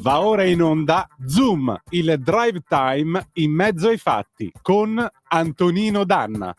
Va ora in onda Zoom, il drive time in mezzo ai fatti con Antonino Danna.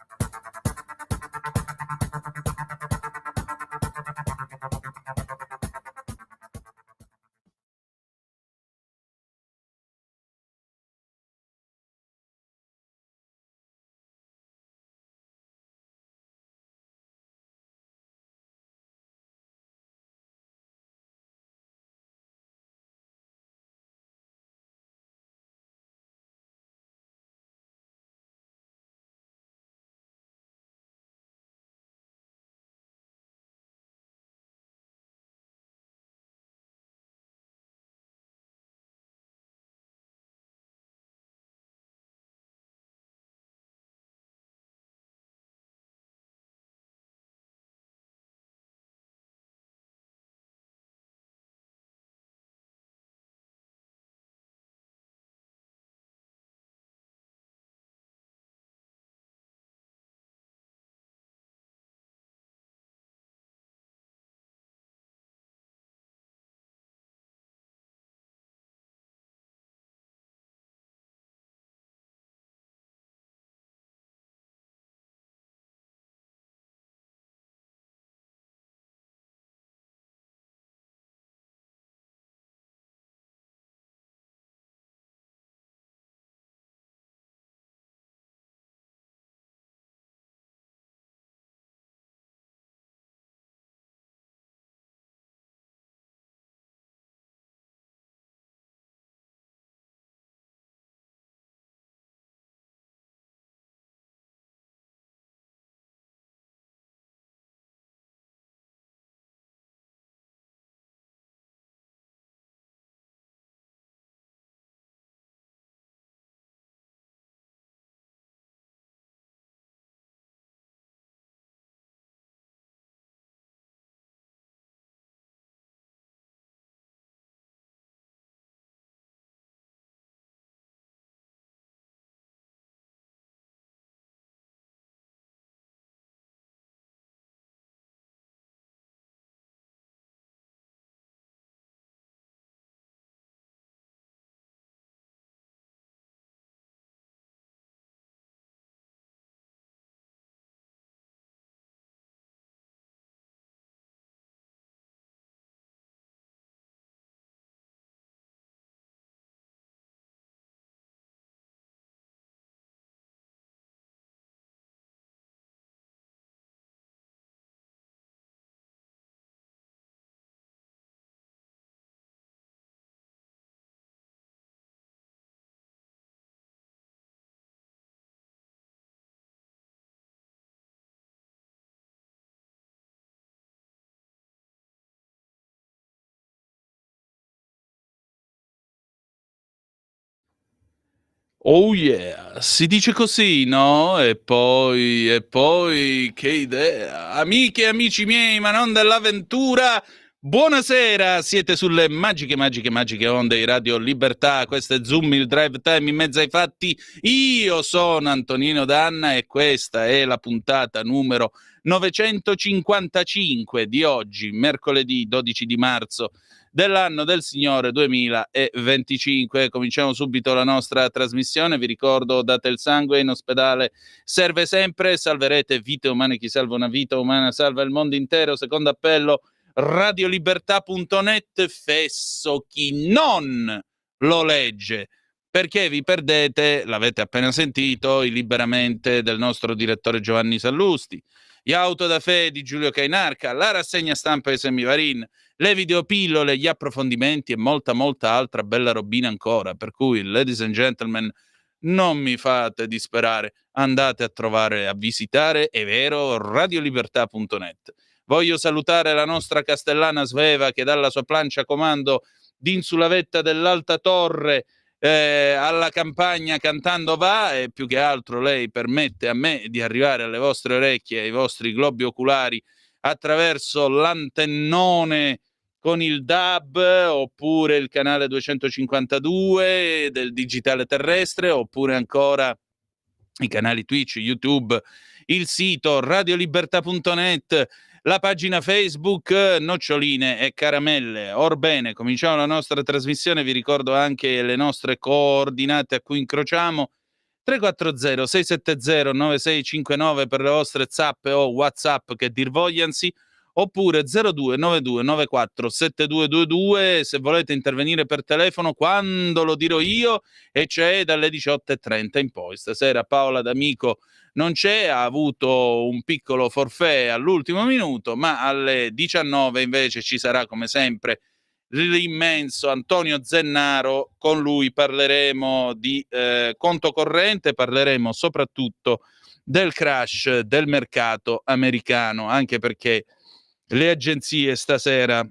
Oh yeah, si dice così, no? E poi, che idea. Amiche e amici miei, ma non dell'avventura, buonasera, siete sulle magiche onde di Radio Libertà, questo è Zoom, il drive time in mezzo ai fatti. Io sono Antonino Danna e questa è la puntata numero 955 di oggi, mercoledì 12 di marzo dell'anno del Signore 2025. Cominciamo subito la nostra trasmissione. Vi ricordo, date il sangue, in ospedale serve sempre, salverete vite umane. Chi salva una vita umana salva il mondo intero. Secondo appello, radiolibertà.net. Fesso chi non lo legge, perché vi perdete, l'avete appena sentito, il Liberamente del nostro direttore Giovanni Sallusti, gli Auto da Fe di Giulio Cainarca, la rassegna stampa di Semivarin, le videopillole, gli approfondimenti e molta altra bella robina ancora. Per cui, ladies and gentlemen, non mi fate disperare, andate a trovare, a visitare, è vero, radiolibertà.net. Voglio salutare la nostra castellana Sveva, che dalla sua plancia comando d'in sulla vetta dell'Alta Torre alla campagna cantando va, e più che altro lei permette a me di arrivare alle vostre orecchie, ai vostri globi oculari, attraverso l'antennone con il DAB, oppure il canale 252 del digitale terrestre, oppure ancora i canali Twitch, YouTube, il sito radiolibertà.net la pagina Facebook Noccioline e Caramelle. Orbene, cominciamo la nostra trasmissione, vi ricordo anche le nostre coordinate a cui incrociamo: 340 670 9659 per le vostre zappe o WhatsApp che dir vogliansi, oppure 0292 94 7222 se volete intervenire per telefono quando lo dirò io, e cioè dalle 18:30 in poi. Stasera Paola D'Amico non c'è, ha avuto un piccolo forfait all'ultimo minuto, ma alle 19 invece ci sarà come sempre l'immenso Antonio Zennaro. Con lui parleremo di conto corrente, parleremo soprattutto del crash del mercato americano, anche perché le agenzie stasera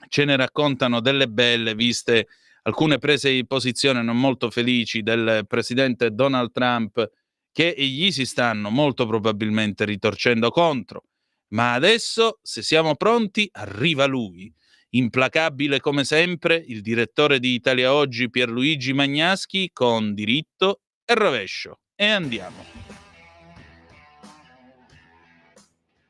ce ne raccontano delle belle, viste alcune prese di posizione non molto felici del presidente Donald Trump, che gli si stanno molto probabilmente ritorcendo contro. Ma adesso, se siamo pronti, arriva lui, implacabile come sempre, il direttore di Italia Oggi Pierluigi Magnaschi, con diritto e rovescio. E andiamo.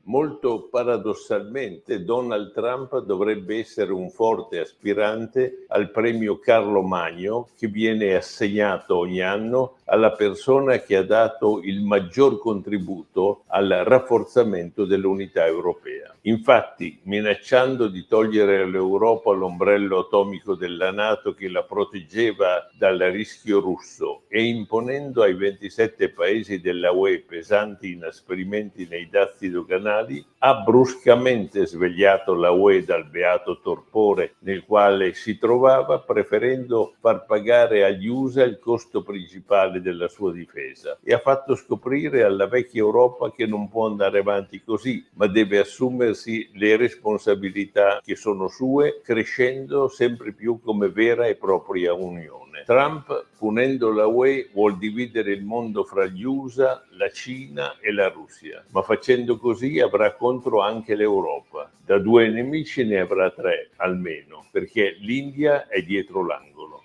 Molto paradossalmente, Donald Trump dovrebbe essere un forte aspirante al premio Carlo Magno, che viene assegnato ogni anno alla persona che ha dato il maggior contributo al rafforzamento dell'unità europea. Infatti, minacciando di togliere all'Europa l'ombrello atomico della NATO che la proteggeva dal rischio russo e imponendo ai 27 paesi della UE pesanti inasprimenti nei dazi doganali, ha bruscamente svegliato la UE dal beato torpore nel quale si trovava, preferendo far pagare agli USA il costo principale della sua difesa, e ha fatto scoprire alla vecchia Europa che non può andare avanti così, ma deve assumersi le responsabilità che sono sue, crescendo sempre più come vera e propria Unione. Trump, punendo la UE, vuol dividere il mondo fra gli USA, la Cina e la Russia, ma facendo così avrà contro anche l'Europa. Da due nemici ne avrà tre, almeno, perché l'India è dietro l'angolo.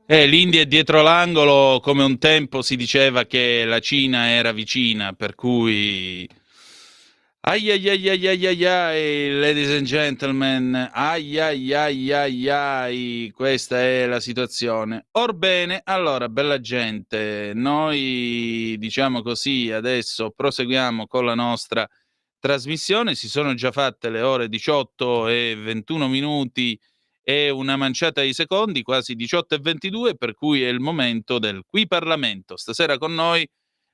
L'India è dietro l'angolo, come un tempo si diceva che la Cina era vicina, per cui ai ai ai ai ai ai ai, ladies and gentlemen, ai ai ai ai ai, questa è la situazione. Orbene, allora, bella gente, noi diciamo così adesso proseguiamo con la nostra trasmissione. Si sono già fatte le ore 18 e 21 minuti e una manciata di secondi, quasi 18 e 22, per cui è il momento del Qui Parlamento. Stasera con noi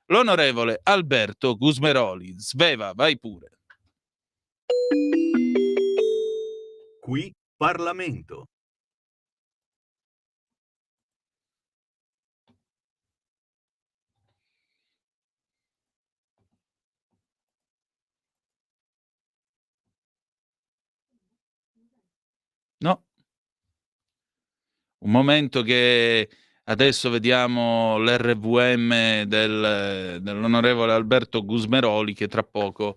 l'onorevole Alberto Gusmeroli. Sveva, vai pure. Qui Parlamento. No, un momento che adesso vediamo l'RVM dell'onorevole Alberto Gusmeroli, che tra poco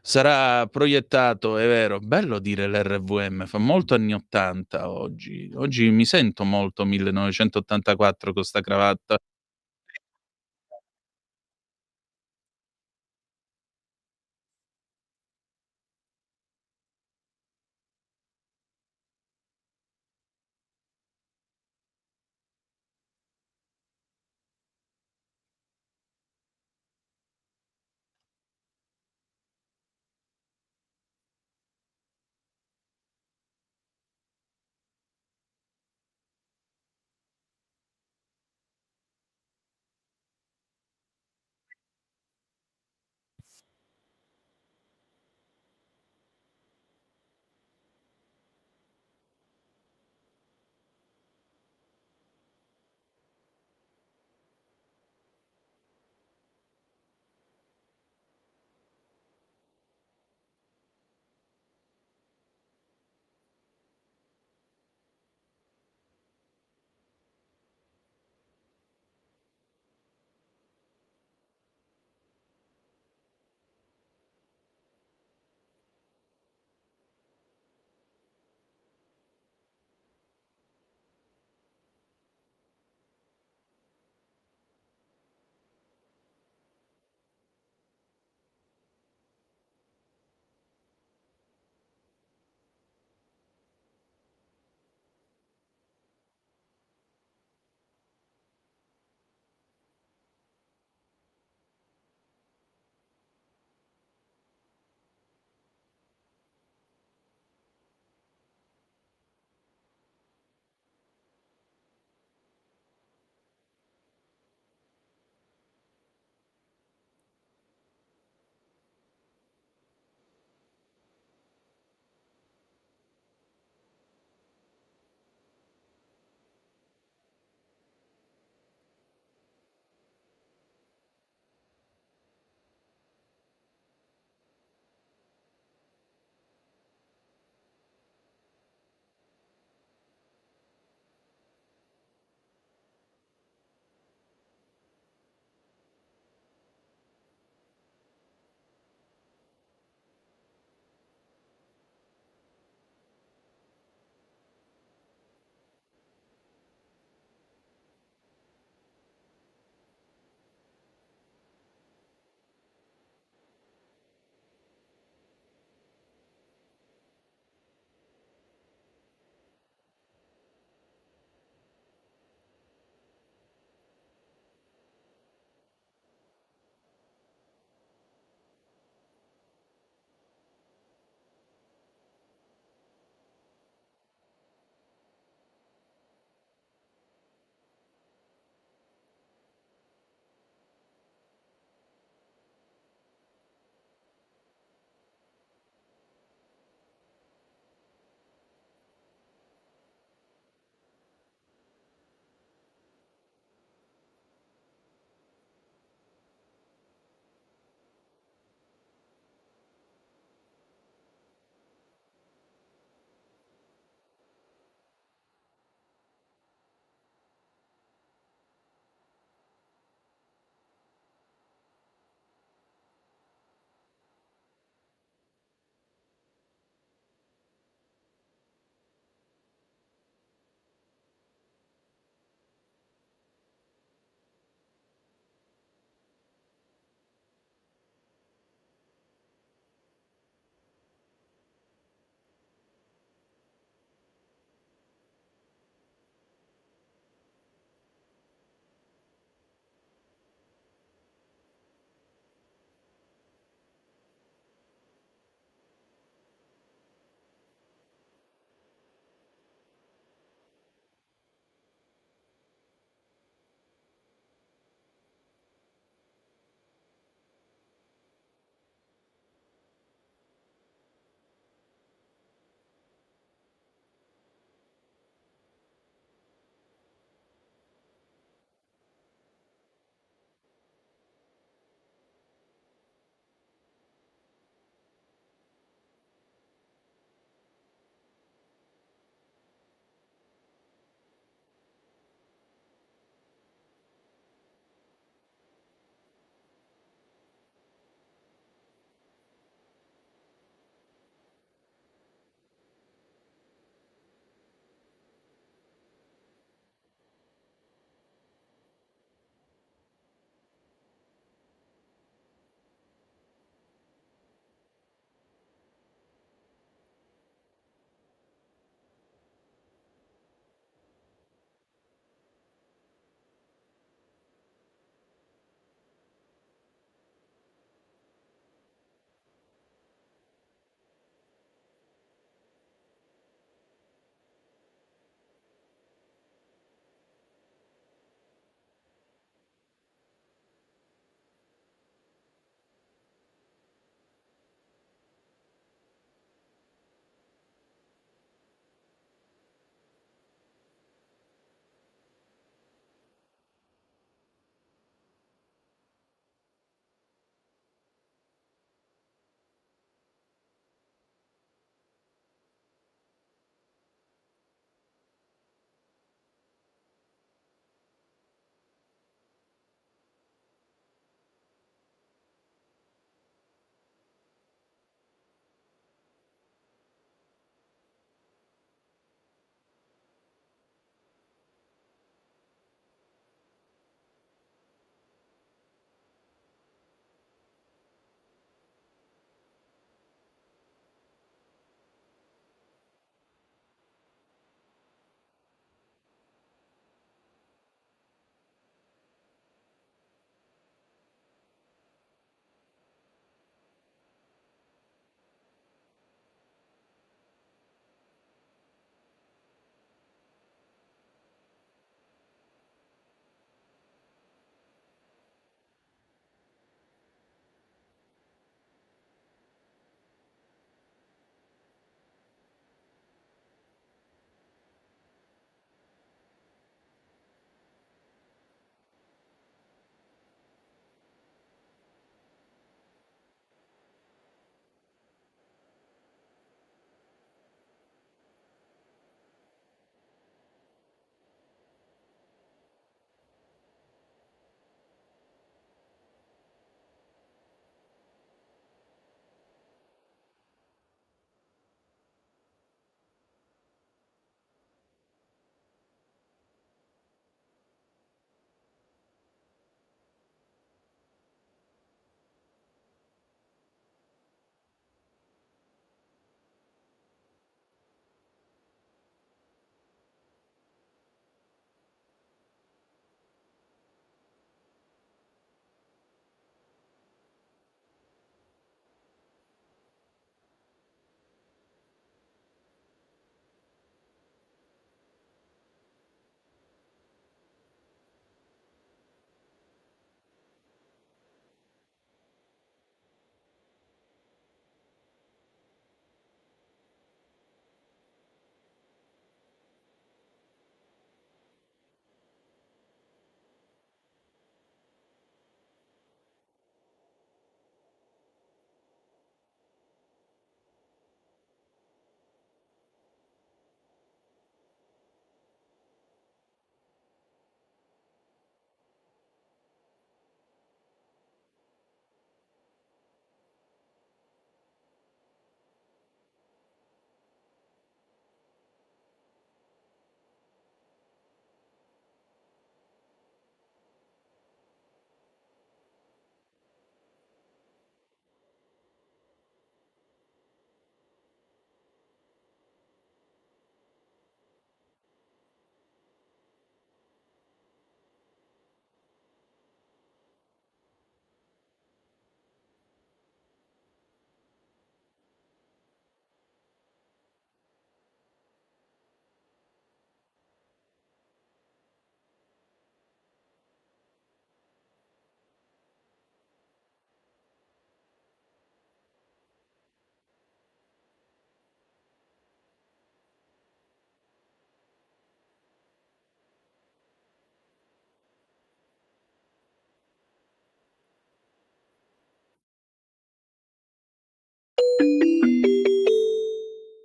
sarà proiettato. È vero, bello dire l'RVM, fa molto anni 80 oggi. Oggi mi sento molto 1984 con sta cravatta.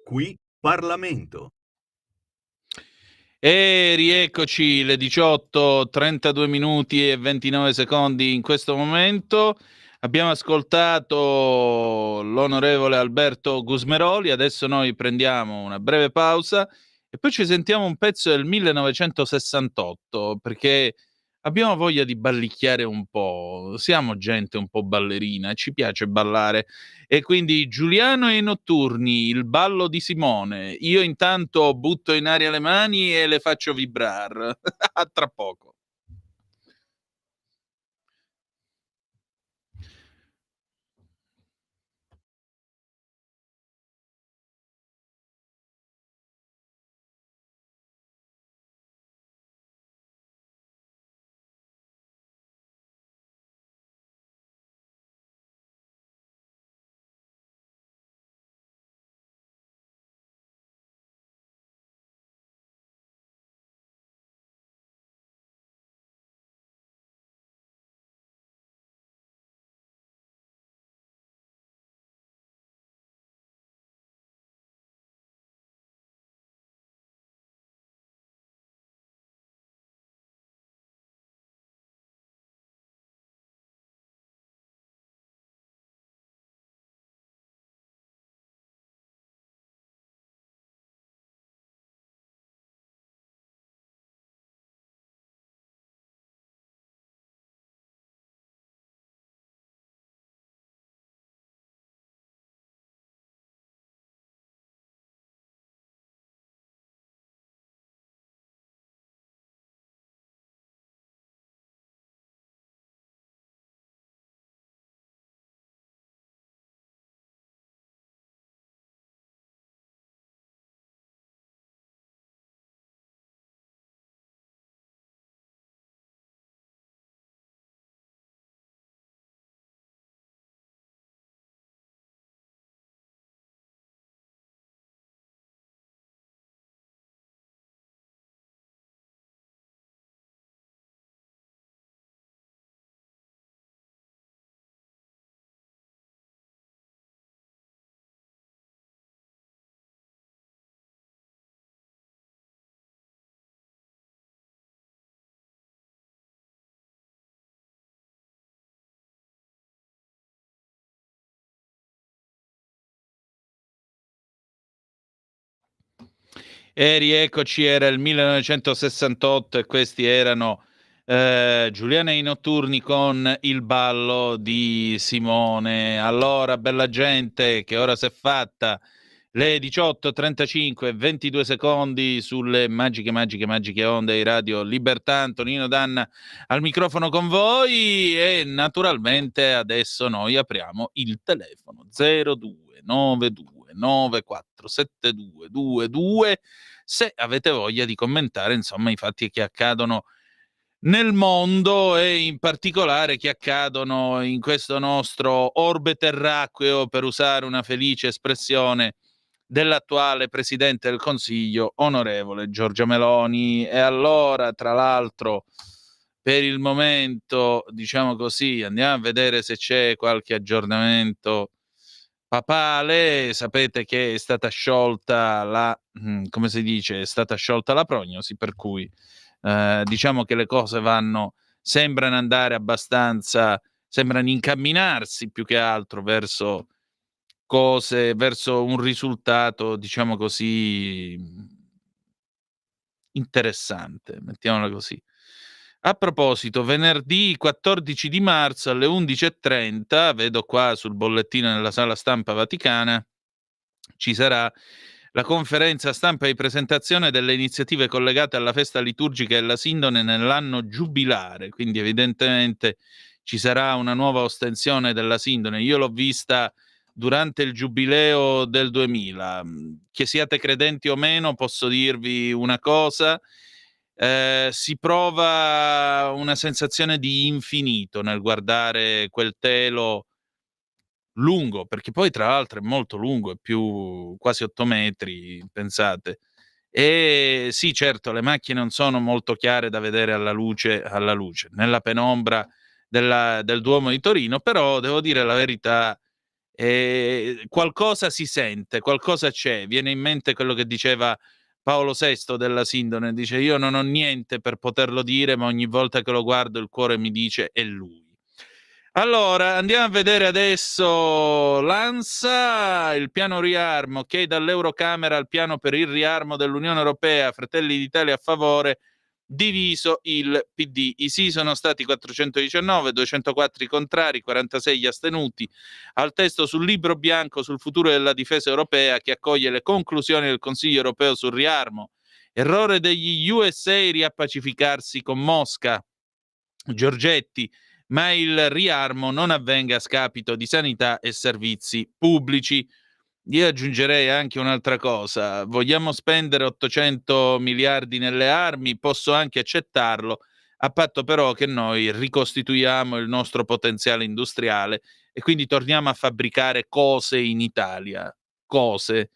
Qui Parlamento. E rieccoci le 18, 32 minuti e 29 secondi in questo momento. Abbiamo ascoltato l'onorevole Alberto Gusmeroli, adesso noi prendiamo una breve pausa e poi ci sentiamo un pezzo del 1968, perché abbiamo voglia di ballicchiare un po', siamo gente un po' ballerina, ci piace ballare. E quindi Giuliano e i notturni, il ballo di Simone. Io intanto butto in aria le mani e le faccio vibrar. A tra poco. E rieccoci, era il 1968 e questi erano Giuliana e i notturni con il ballo di Simone. Allora, bella gente, che ora si è fatta? Le 18:35 e 22 secondi sulle magiche onde di Radio Libertà. Antonino Danna al microfono con voi e naturalmente adesso noi apriamo il telefono 0292 94 7222 se avete voglia di commentare insomma i fatti che accadono nel mondo e in particolare che accadono in questo nostro orbe terracqueo, per usare una felice espressione dell'attuale Presidente del Consiglio, onorevole Giorgia Meloni. E allora, tra l'altro, per il momento, diciamo così, andiamo a vedere se c'è qualche aggiornamento papale. Sapete che è stata sciolta la, come si dice, è stata sciolta la prognosi, per cui diciamo che le cose sembrano andare abbastanza, sembrano incamminarsi più che altro verso un risultato, diciamo così, interessante, mettiamola così. A proposito, venerdì 14 di marzo alle 11:30, vedo qua sul bollettino nella sala stampa vaticana, ci sarà la conferenza stampa di presentazione delle iniziative collegate alla festa liturgica della Sindone nell'anno giubilare, quindi evidentemente ci sarà una nuova ostensione della Sindone. Io l'ho vista durante il giubileo del 2000. Che siate credenti o meno, posso dirvi una cosa: si prova una sensazione di infinito nel guardare quel telo lungo, perché poi tra l'altro è molto lungo, è più quasi 8 metri, pensate. E sì, certo, le macchine non sono molto chiare da vedere alla luce, nella penombra del Duomo di Torino, però devo dire la verità, qualcosa si sente, qualcosa c'è. Viene in mente quello che diceva Paolo VI della Sindone, dice: io non ho niente per poterlo dire, ma ogni volta che lo guardo il cuore mi dice è lui. Allora, andiamo a vedere adesso l'ANSA, il piano riarmo, ok, dall'Eurocamera al piano per il riarmo dell'Unione Europea, Fratelli d'Italia a favore, diviso il PD. I sì sono stati 419, 204 i contrari, 46 gli astenuti. Al testo sul libro bianco sul futuro della difesa europea che accoglie le conclusioni del Consiglio europeo sul riarmo. Errore degli USA riappacificarsi con Mosca. Giorgetti, ma il riarmo non avvenga a scapito di sanità e servizi pubblici. Io aggiungerei anche un'altra cosa: vogliamo spendere 800 miliardi nelle armi? Posso anche accettarlo, a patto però che noi ricostituiamo il nostro potenziale industriale e quindi torniamo a fabbricare cose in Italia. Cose.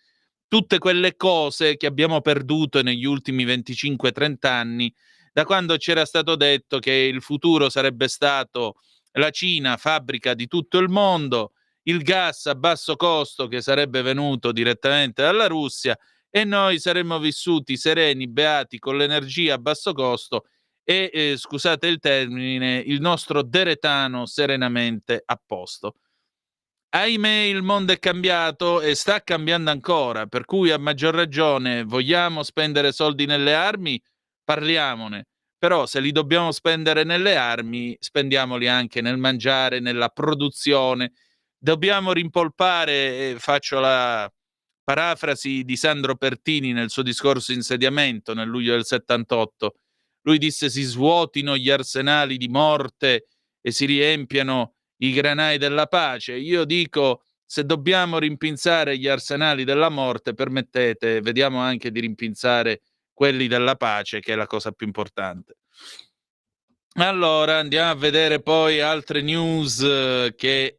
Tutte quelle cose che abbiamo perduto negli ultimi 25-30 anni, da quando c'era stato detto che il futuro sarebbe stato la Cina, fabbrica di tutto il mondo, il gas a basso costo che sarebbe venuto direttamente dalla Russia e noi saremmo vissuti sereni, beati con l'energia a basso costo e, scusate il termine, il nostro deretano serenamente a posto. Ahimè, il mondo è cambiato e sta cambiando ancora, per cui a maggior ragione vogliamo spendere soldi nelle armi, parliamone. Però se li dobbiamo spendere nelle armi, spendiamoli anche nel mangiare, nella produzione. Dobbiamo rimpolpare, faccio la parafrasi di Sandro Pertini nel suo discorso insediamento nel luglio del 78. Lui disse: si svuotino gli arsenali di morte e si riempiano i granai della pace. Io dico: se dobbiamo rimpinzare gli arsenali della morte, permettete, vediamo anche di rimpinzare quelli della pace, che è la cosa più importante. Allora, andiamo a vedere poi altre news che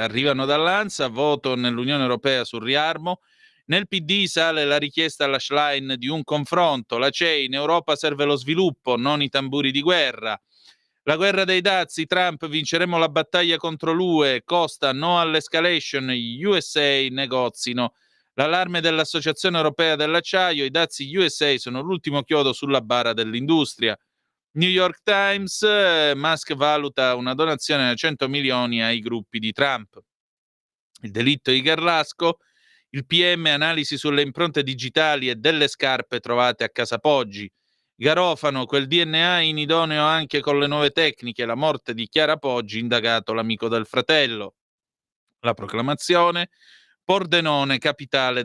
arrivano dall'ANSA. Voto nell'Unione Europea sul riarmo. Nel PD sale la richiesta alla Schlein di un confronto. La CEI: in Europa serve lo sviluppo, non i tamburi di guerra. La guerra dei dazi, Trump: vinceremo la battaglia contro l'UE, Costa: no all'escalation, gli USA negozino. L'allarme dell'Associazione Europea dell'Acciaio: i dazi USA sono l'ultimo chiodo sulla bara dell'industria. New York Times: Musk valuta una donazione da 100 milioni ai gruppi di Trump. Il delitto di Garlasco: il PM: analisi sulle impronte digitali e delle scarpe trovate a casa Poggi. Garofano: quel DNA inidoneo anche con le nuove tecniche, la morte di Chiara Poggi, indagato l'amico del fratello. La proclamazione: Pordenone, capitale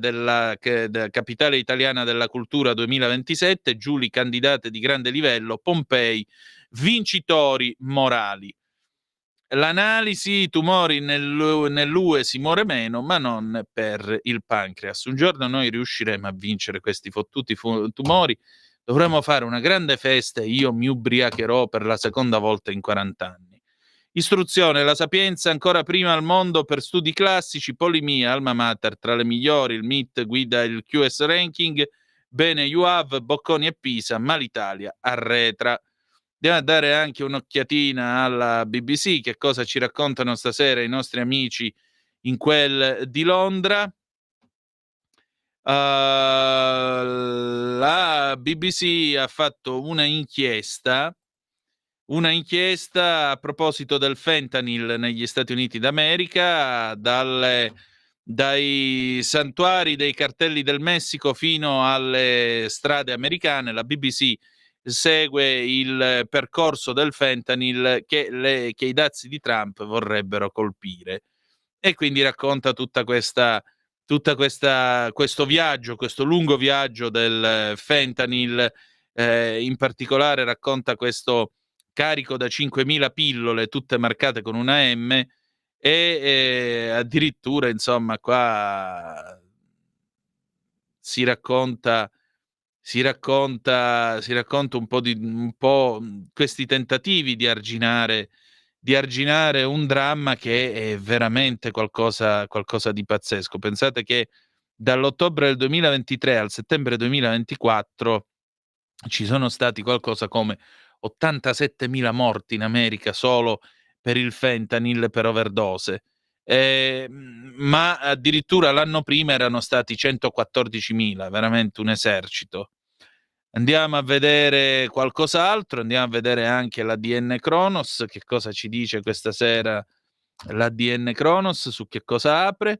italiana della cultura 2027, Giuli candidate di grande livello, Pompei vincitori morali. L'analisi: tumori nell'UE si muore meno, ma non per il pancreas. Un giorno noi riusciremo a vincere questi fottuti tumori, dovremo fare una grande festa e io mi ubriacherò per la seconda volta in 40 anni. Istruzione: la Sapienza ancora prima al mondo per studi classici, Polimia, alma mater tra le migliori, il MIT guida il QS ranking, bene UAV, Bocconi e Pisa, ma l'Italia arretra. Andiamo a dare anche un'occhiatina alla BBC, che cosa ci raccontano stasera i nostri amici in quel di Londra. La BBC ha fatto una inchiesta a proposito del fentanyl negli Stati Uniti d'America, dai santuari dei cartelli del Messico fino alle strade americane. La BBC segue il percorso del fentanyl che i dazi di Trump vorrebbero colpire e quindi racconta questo viaggio, questo lungo viaggio del fentanyl. In particolare racconta questo carico da 5.000 pillole, tutte marcate con una M, e addirittura, insomma, qua si racconta un po' questi tentativi di arginare un dramma che è veramente qualcosa di pazzesco. Pensate che dall'ottobre del 2023 al settembre 2024 ci sono stati qualcosa come 87.000 morti in America solo per il fentanyl, per overdose. ma addirittura l'anno prima erano stati 114.000, veramente un esercito. Andiamo a vedere qualcos'altro, andiamo a vedere anche l'ADN Kronos, che cosa ci dice questa sera l'ADN Kronos, su che cosa apre.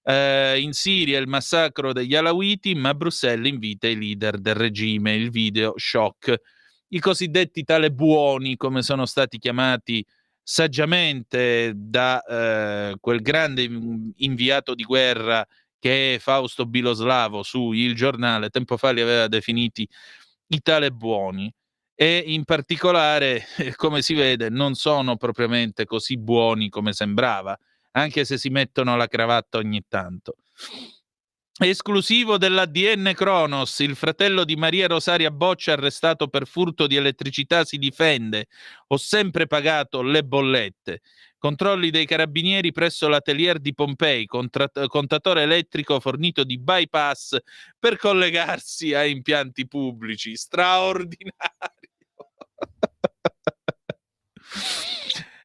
In Siria il massacro degli Alawiti, ma Bruxelles invita i leader del regime, il video shock. I cosiddetti talebuoni, come sono stati chiamati saggiamente da quel grande inviato di guerra che è Fausto Biloslavo su Il Giornale, tempo fa li aveva definiti i talebuoni, e in particolare, come si vede, non sono propriamente così buoni come sembrava, anche se si mettono la cravatta ogni tanto. Esclusivo dell'ADN Kronos, il fratello di Maria Rosaria Boccia arrestato per furto di elettricità si difende. Ho sempre pagato le bollette. Controlli dei carabinieri presso l'atelier di Pompei, contatore elettrico fornito di bypass per collegarsi a impianti pubblici. Straordinario.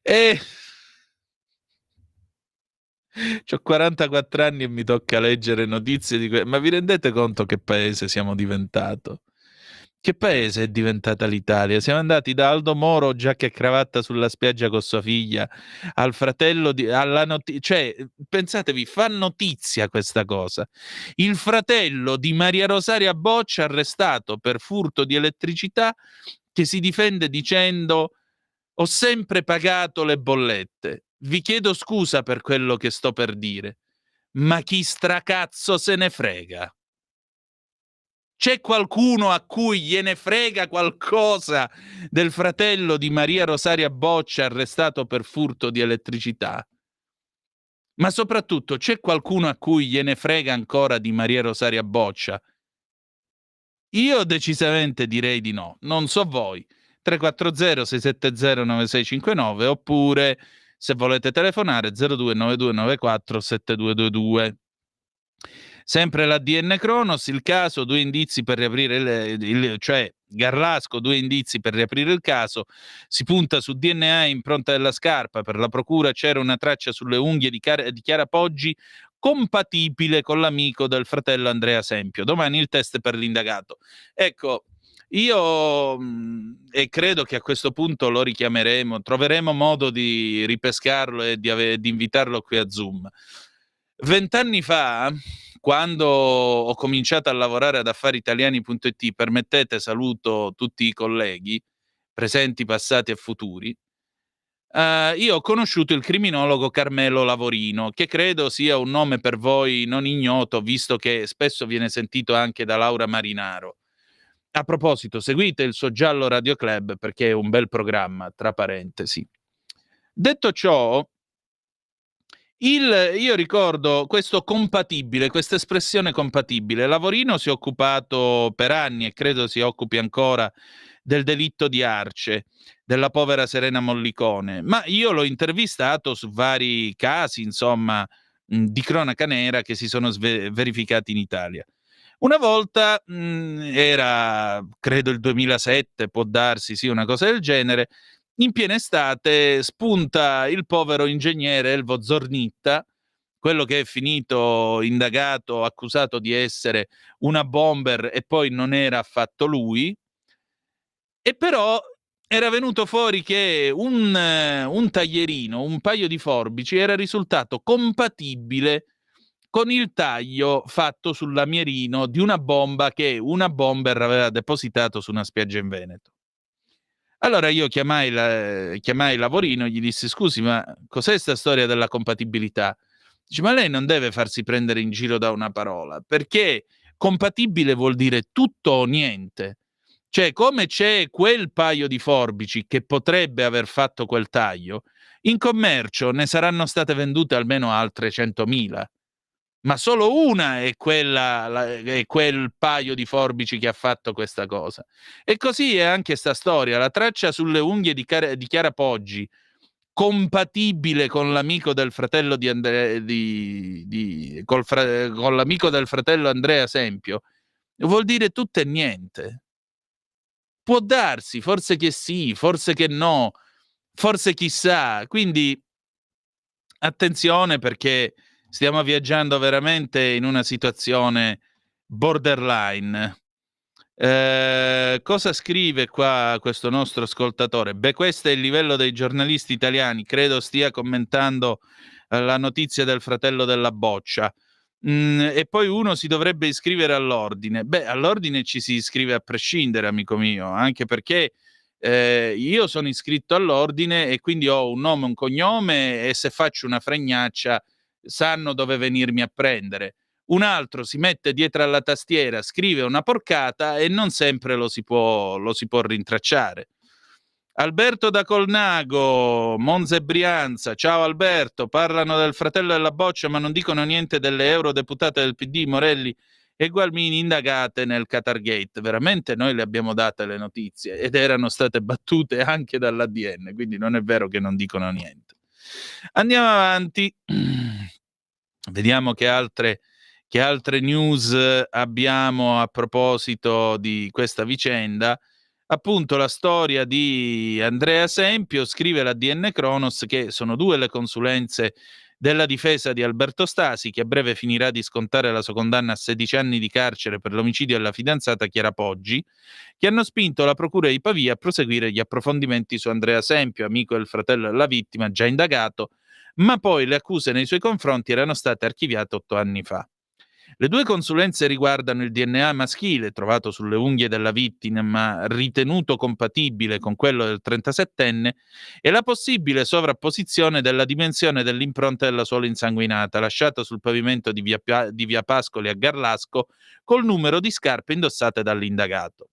E c'ho 44 anni e mi tocca leggere notizie di ma vi rendete conto che paese siamo diventato? Che paese è diventata l'Italia? Siamo andati da Aldo Moro, giacca e cravatta sulla spiaggia con sua figlia, al fratello di cioè, pensatevi, fa notizia questa cosa. Il fratello di Maria Rosaria Boccia arrestato per furto di elettricità, che si difende dicendo: ho sempre pagato le bollette. Vi chiedo scusa per quello che sto per dire, ma chi stracazzo se ne frega? C'è qualcuno a cui gliene frega qualcosa del fratello di Maria Rosaria Boccia arrestato per furto di elettricità? Ma soprattutto c'è qualcuno a cui gliene frega ancora di Maria Rosaria Boccia? Io decisamente direi di no, non so voi. 340 670 9659 oppure, se volete telefonare, 029294 7222. Sempre l'ADN Kronos, il caso, 2 indizi per riaprire cioè Garlasco, 2 indizi per riaprire il caso, si punta su DNA e impronta della scarpa, per la procura c'era una traccia sulle unghie di Chiara Poggi compatibile con l'amico del fratello Andrea Sempio. Domani il test per l'indagato. Ecco, io e credo che a questo punto lo richiameremo, troveremo modo di ripescarlo e di invitarlo qui a Zoom. 20 anni fa, quando ho cominciato a lavorare ad affaritaliani.it, permettete, saluto tutti i colleghi, presenti, passati e futuri, io ho conosciuto il criminologo Carmelo Lavorino, che credo sia un nome per voi non ignoto, visto che spesso viene sentito anche da Laura Marinaro. A proposito, seguite il suo Giallo Radio Club perché è un bel programma, tra parentesi. Detto ciò, io ricordo questo compatibile, questa espressione compatibile. Lavorino si è occupato per anni e credo si occupi ancora del delitto di Arce, della povera Serena Mollicone, ma io l'ho intervistato su vari casi, insomma, di cronaca nera che si sono verificati in Italia. Una volta, era credo il 2007, può darsi, sì, una cosa del genere, in piena estate spunta il povero ingegnere Elvo Zornitta, quello che è finito indagato, accusato di essere una bomber e poi non era affatto lui, e però era venuto fuori che un taglierino, un paio di forbici, era risultato compatibile con il taglio fatto sul lamierino di una bomba che una bomber aveva depositato su una spiaggia in Veneto. Allora io chiamai Lavorino e gli dissi: scusi, ma cos'è sta storia della compatibilità? Dice: ma lei non deve farsi prendere in giro da una parola, perché compatibile vuol dire tutto o niente. Cioè, come c'è quel paio di forbici che potrebbe aver fatto quel taglio, in commercio ne saranno state vendute almeno altre 100.000. Ma solo una è è quel paio di forbici che ha fatto questa cosa. E così è anche sta storia. La traccia sulle unghie di Chiara Poggi, compatibile con l'amico del fratello di Andrea, con l'amico del fratello Andrea Sempio, vuol dire tutto e niente. Può darsi, forse che sì, forse che no, forse chissà. Quindi attenzione, perché stiamo viaggiando veramente in una situazione borderline. Cosa scrive qua questo nostro ascoltatore? Beh, questo è il livello dei giornalisti italiani, credo stia commentando la notizia del fratello della boccia. E poi uno si dovrebbe iscrivere all'ordine. Beh, all'ordine ci si iscrive a prescindere, amico mio, anche perché io sono iscritto all'ordine e quindi ho un nome, un cognome, e se faccio una fregnaccia sanno dove venirmi a prendere. Un altro si mette dietro alla tastiera, scrive una porcata e non sempre lo si può rintracciare. Alberto da Colnago, Monza e Brianza. Ciao Alberto, parlano del fratello della boccia ma non dicono niente delle eurodeputate del PD Morelli e Gualmini indagate nel Qatargate. Veramente noi le abbiamo date le notizie ed erano state battute anche dall'ADN, quindi non è vero che non dicono niente. Andiamo avanti. Vediamo che altre news abbiamo a proposito di questa vicenda. Appunto la storia di Andrea Sempio. Scrive la DN Cronos che sono 2 le consulenze della difesa di Alberto Stasi, che a breve finirà di scontare la sua condanna a 16 anni di carcere per l'omicidio della fidanzata Chiara Poggi, che hanno spinto la procura di Pavia a proseguire gli approfondimenti su Andrea Sempio, amico del fratello della vittima, già indagato, ma poi le accuse nei suoi confronti erano state archiviate 8 anni fa. Le 2 consulenze riguardano il DNA maschile trovato sulle unghie della vittima, ma ritenuto compatibile con quello del 37enne, e la possibile sovrapposizione della dimensione dell'impronta della suola insanguinata lasciata sul pavimento di via Pascoli a Garlasco col numero di scarpe indossate dall'indagato.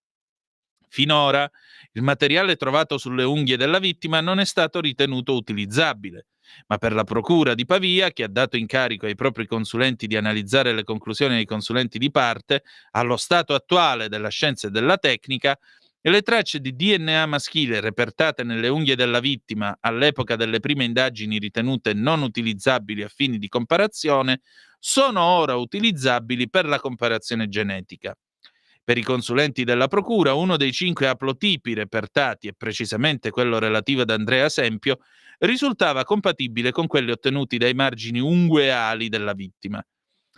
Finora il materiale trovato sulle unghie della vittima non è stato ritenuto utilizzabile, ma per la procura di Pavia, che ha dato incarico ai propri consulenti di analizzare le conclusioni dei consulenti di parte, allo stato attuale della scienza e della tecnica, le tracce di DNA maschile repertate nelle unghie della vittima all'epoca delle prime indagini ritenute non utilizzabili a fini di comparazione sono ora utilizzabili per la comparazione genetica. Per i consulenti della procura, uno dei 5 aplotipi repertati, e precisamente quello relativo ad Andrea Sempio, risultava compatibile con quelli ottenuti dai margini ungueali della vittima.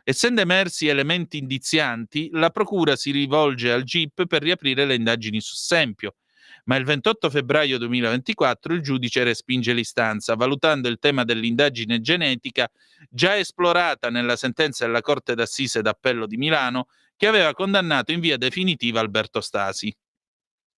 Essendo emersi elementi indizianti, la procura si rivolge al GIP per riaprire le indagini su Sempio, ma il 28 febbraio 2024 il giudice respinge l'istanza, valutando il tema dell'indagine genetica già esplorata nella sentenza della Corte d'Assise d'Appello di Milano, che aveva condannato in via definitiva Alberto Stasi.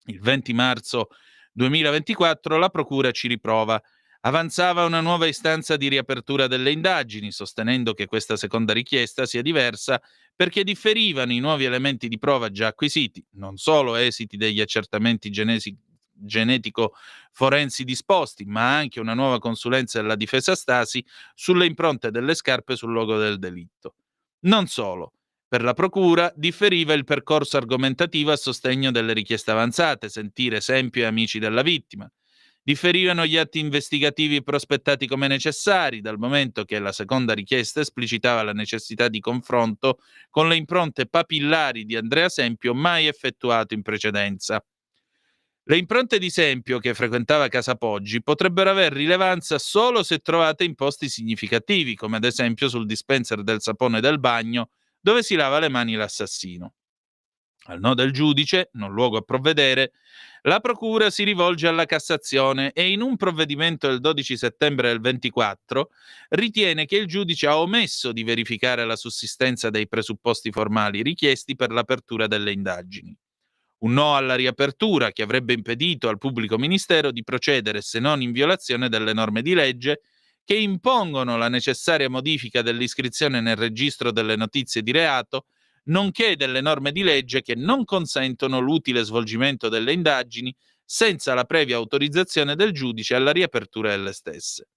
Il 20 marzo 2024 la procura ci riprova. Avanzava una nuova istanza di riapertura delle indagini, sostenendo che questa seconda richiesta sia diversa perché differivano i nuovi elementi di prova già acquisiti, non solo esiti degli accertamenti genetico-forensi disposti, ma anche una nuova consulenza della difesa Stasi sulle impronte delle scarpe sul luogo del delitto. Non solo. Per la procura differiva il percorso argomentativo a sostegno delle richieste avanzate, sentire Sempio e amici della vittima. Differivano gli atti investigativi prospettati come necessari, dal momento che la seconda richiesta esplicitava la necessità di confronto con le impronte papillari di Andrea Sempio mai effettuato in precedenza. Le impronte di Sempio, che frequentava Casa Poggi, potrebbero aver rilevanza solo se trovate in posti significativi, come ad esempio sul dispenser del sapone del bagno, dove si lava le mani l'assassino. Al no del giudice, non luogo a provvedere, la procura si rivolge alla Cassazione e in un provvedimento del 12 settembre del 24 ritiene che il giudice ha omesso di verificare la sussistenza dei presupposti formali richiesti per l'apertura delle indagini. Un no alla riapertura che avrebbe impedito al pubblico ministero di procedere, se non in violazione delle norme di legge che impongono la necessaria modifica dell'iscrizione nel registro delle notizie di reato, nonché delle norme di legge che non consentono l'utile svolgimento delle indagini senza la previa autorizzazione del giudice alla riapertura delle stesse.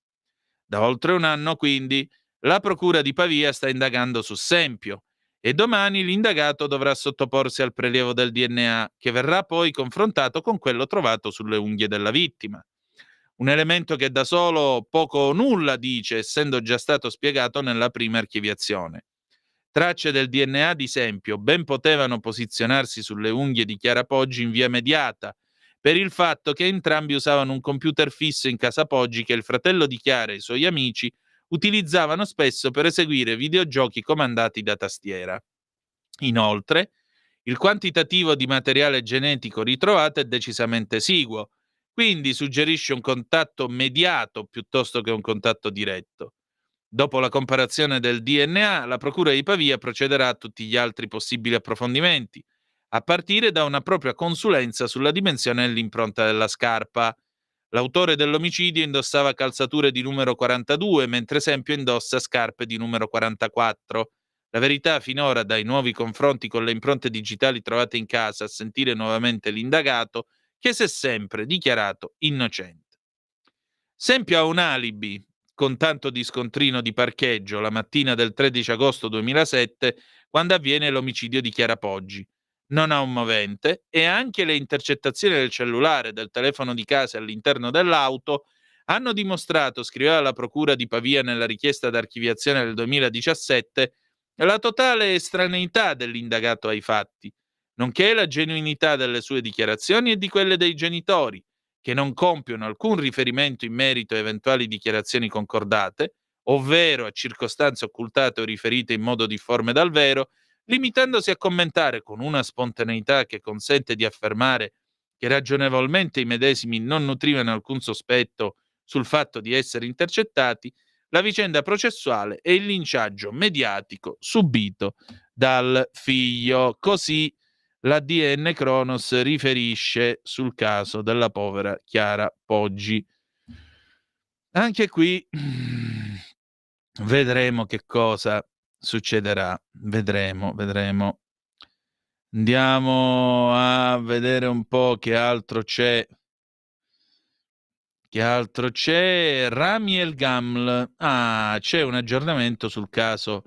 Da oltre un anno, quindi, la procura di Pavia sta indagando su Sempio e domani l'indagato dovrà sottoporsi al prelievo del DNA, che verrà poi confrontato con quello trovato sulle unghie della vittima. Un elemento che da solo poco o nulla dice, essendo già stato spiegato nella prima archiviazione. Tracce del DNA di Sempio ben potevano posizionarsi sulle unghie di Chiara Poggi in via Mediata, per il fatto che entrambi usavano un computer fisso in casa Poggi che il fratello di Chiara e i suoi amici utilizzavano spesso per eseguire videogiochi comandati da tastiera. Inoltre, il quantitativo di materiale genetico ritrovato è decisamente esiguo, quindi suggerisce un contatto mediato piuttosto che un contatto diretto. Dopo la comparazione del DNA, la Procura di Pavia procederà a tutti gli altri possibili approfondimenti, a partire da una propria consulenza sulla dimensione dell'impronta della scarpa. L'autore dell'omicidio indossava calzature di numero 42, mentre esempio indossa scarpe di numero 44. La verità finora, dai nuovi confronti con le impronte digitali trovate in casa, a sentire nuovamente l'indagato, che si è sempre dichiarato innocente. Sempio ha un alibi, con tanto di scontrino di parcheggio, la mattina del 13 agosto 2007, quando avviene l'omicidio di Chiara Poggi. Non ha un movente e anche le intercettazioni del cellulare, del telefono di casa all'interno dell'auto hanno dimostrato, scriveva la Procura di Pavia nella richiesta d'archiviazione del 2017, la totale estraneità dell'indagato ai fatti, nonché la genuinità delle sue dichiarazioni e di quelle dei genitori, che non compiono alcun riferimento in merito a eventuali dichiarazioni concordate, ovvero a circostanze occultate o riferite in modo difforme dal vero, limitandosi a commentare con una spontaneità che consente di affermare che ragionevolmente i medesimi non nutrivano alcun sospetto sul fatto di essere intercettati, la vicenda processuale e il linciaggio mediatico subito dal figlio. Così l'ADN Cronos riferisce sul caso della povera Chiara Poggi. Anche qui vedremo che cosa succederà. Vedremo. Andiamo a vedere un po' che altro c'è. Rami El Gaml. C'è un aggiornamento sul caso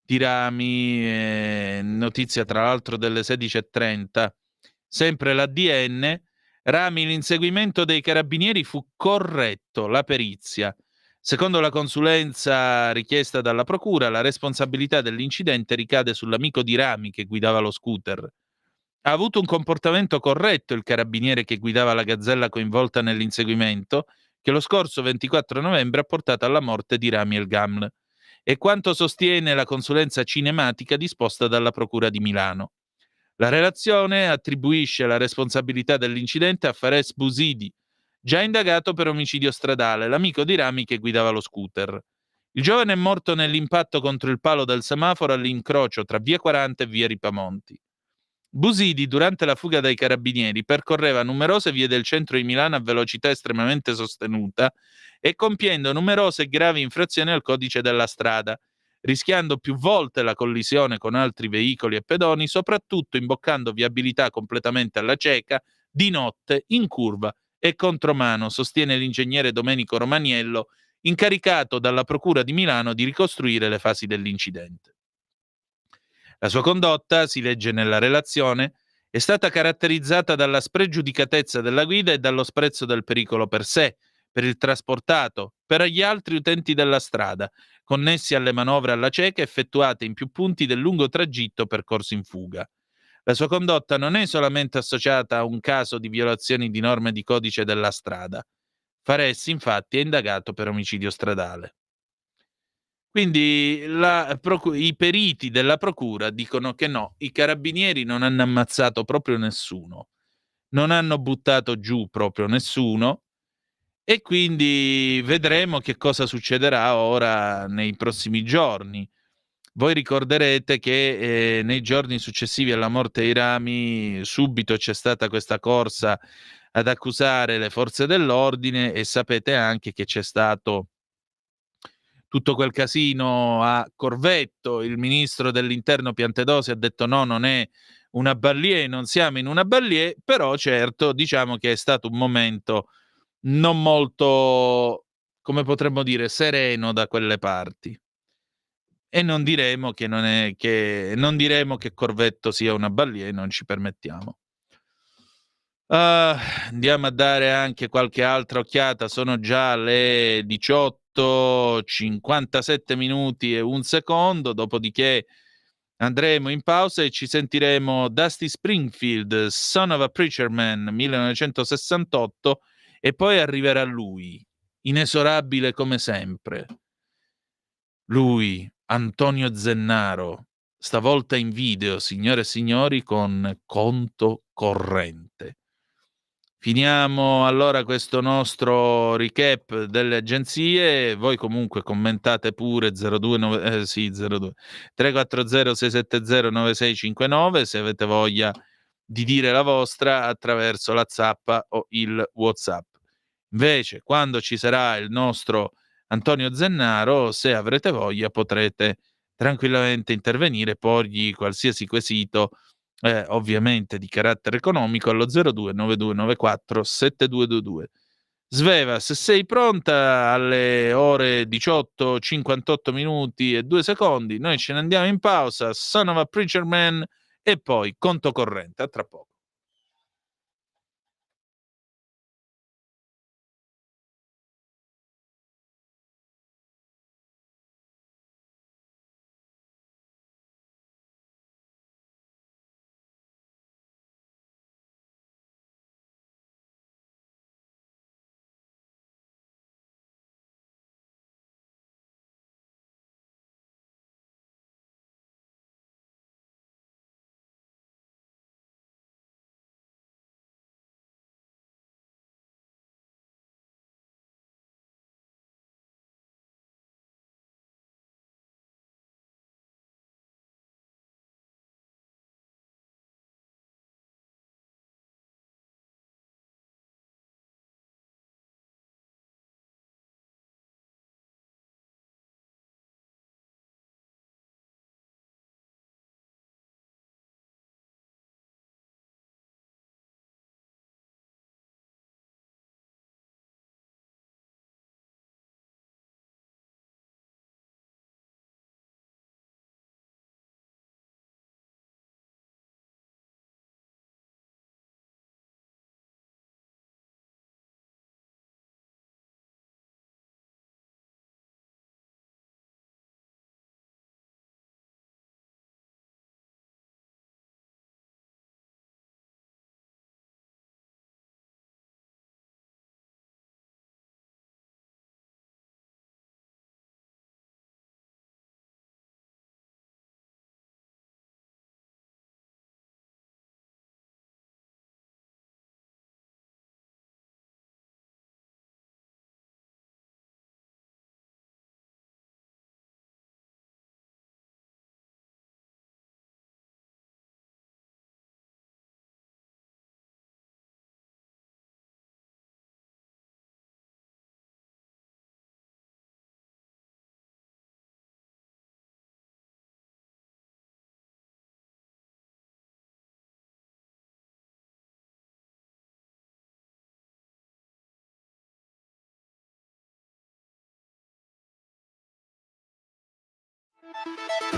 di Rami, notizia tra l'altro delle 16:30. Sempre l'ADN. Rami, l'inseguimento dei carabinieri fu corretto, la perizia. Secondo la consulenza richiesta dalla procura, la responsabilità dell'incidente ricade sull'amico di Rami che guidava lo scooter. Ha avuto un comportamento corretto il carabiniere che guidava la gazzella coinvolta nell'inseguimento, che lo scorso 24 novembre ha portato alla morte di Rami El Gaml. E quanto sostiene la consulenza cinematica disposta dalla Procura di Milano. La relazione attribuisce la responsabilità dell'incidente a Fares Busidi, già indagato per omicidio stradale, l'amico di Rami che guidava lo scooter. Il giovane è morto nell'impatto contro il palo del semaforo all'incrocio tra via 40 e via Ripamonti. Busidi, durante la fuga dai carabinieri, percorreva numerose vie del centro di Milano a velocità estremamente sostenuta e compiendo numerose gravi infrazioni al codice della strada, rischiando più volte la collisione con altri veicoli e pedoni, soprattutto imboccando viabilità completamente alla cieca, di notte, in curva e contromano, sostiene l'ingegnere Domenico Romaniello, incaricato dalla Procura di Milano di ricostruire le fasi dell'incidente. La sua condotta, si legge nella relazione, è stata caratterizzata dalla spregiudicatezza della guida e dallo sprezzo del pericolo per sé, per il trasportato, per gli altri utenti della strada, connessi alle manovre alla cieca effettuate in più punti del lungo tragitto percorso in fuga. La sua condotta non è solamente associata a un caso di violazioni di norme di codice della strada. Fares, infatti, è indagato per omicidio stradale. Quindi i periti della procura dicono che no, i carabinieri non hanno ammazzato proprio nessuno, non hanno buttato giù proprio nessuno e quindi vedremo che cosa succederà ora nei prossimi giorni. Voi ricorderete che nei giorni successivi alla morte di Rami subito c'è stata questa corsa ad accusare le forze dell'ordine e sapete anche che c'è stato tutto quel casino a Corvetto. Il ministro dell'interno Piantedosi ha detto no, non è una ballier, non siamo in una ballier, però certo diciamo che è stato un momento non molto, come potremmo dire, sereno da quelle parti. E non diremo che non diremo che Corvetto sia una ballier, non ci permettiamo. Andiamo a dare anche qualche altra occhiata, sono già le 18:57 minuti e un secondo, dopodiché andremo in pausa e ci sentiremo Dusty Springfield, Son of a Preacher Man, 1968, e poi arriverà lui, inesorabile come sempre. Lui, Antonio Zennaro, stavolta in video, signore e signori, con conto corrente. Finiamo allora questo nostro recap delle agenzie. Voi comunque commentate pure 02 340 670 9659 se avete voglia di dire la vostra attraverso la zappa o il WhatsApp. Invece, quando ci sarà il nostro Antonio Zennaro, se avrete voglia, potrete tranquillamente intervenire, porgli qualsiasi quesito, ovviamente di carattere economico, allo 02 9294 7222. Sveva, se sei pronta, alle ore 18, 58 minuti e 2 secondi, noi ce ne andiamo in pausa, Son of a Preacher Man, e poi conto corrente. A tra poco.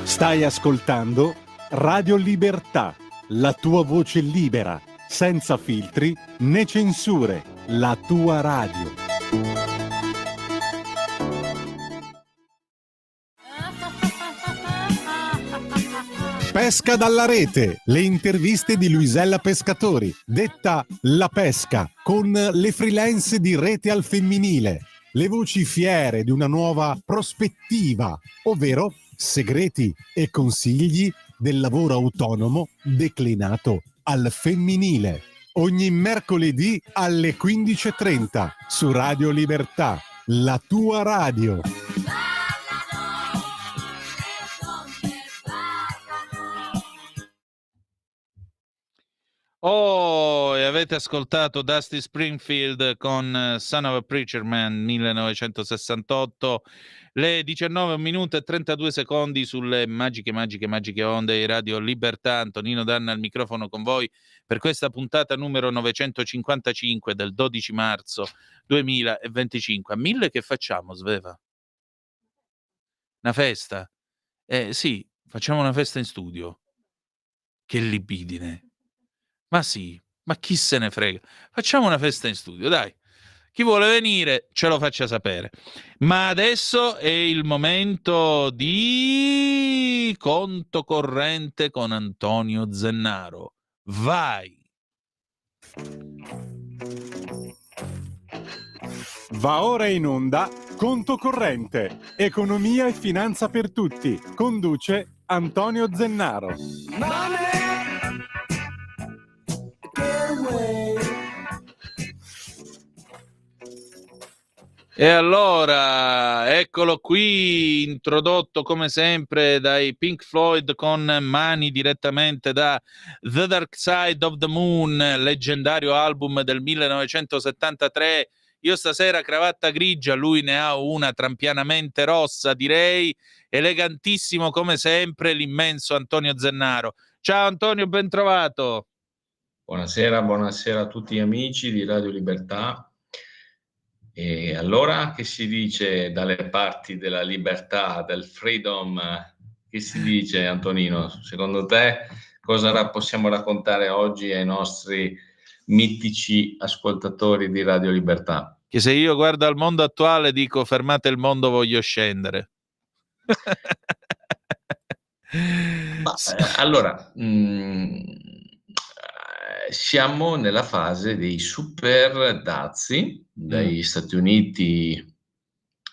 Stai ascoltando Radio Libertà, la tua voce libera, senza filtri né censure, la tua radio. Pesca dalla rete, le interviste di Luisella Pescatori, detta La Pesca, con le freelance di Rete al Femminile, le voci fiere di una nuova prospettiva, ovvero segreti e consigli del lavoro autonomo declinato al femminile. Ogni mercoledì alle 15:30 su Radio Libertà, la tua radio. Oh, e avete ascoltato Dusty Springfield con Son of a Preacher Man 1968, le 19 minuti e 32 secondi sulle magiche onde di Radio Libertà. Antonino Danna al microfono con voi per questa puntata numero 955 del 12 marzo 2025. A 1000 che facciamo, Sveva? Una festa? Sì, facciamo una festa in studio. Che libidine. Ma sì, ma chi se ne frega? Facciamo una festa in studio, dai. Chi vuole venire ce lo faccia sapere. Ma adesso è il momento di conto corrente con Antonio Zennaro. Vai! Va ora in onda Conto corrente, economia e finanza per tutti. Conduce Antonio Zennaro. E allora, eccolo qui, introdotto come sempre dai Pink Floyd con mani direttamente da The Dark Side of the Moon, leggendario album del 1973. Io stasera cravatta grigia, lui ne ha una trampianamente rossa, direi, elegantissimo come sempre, l'immenso Antonio Zennaro. Ciao Antonio, ben trovato. Buonasera a tutti gli amici di Radio Libertà. E allora, che si dice dalle parti della libertà, del freedom? Che si dice, Antonino? Secondo te cosa possiamo raccontare oggi ai nostri mitici ascoltatori di Radio Libertà? Che se io guardo al mondo attuale dico fermate il mondo, voglio scendere. Allora, siamo nella fase dei super dazi. Dagli Stati Uniti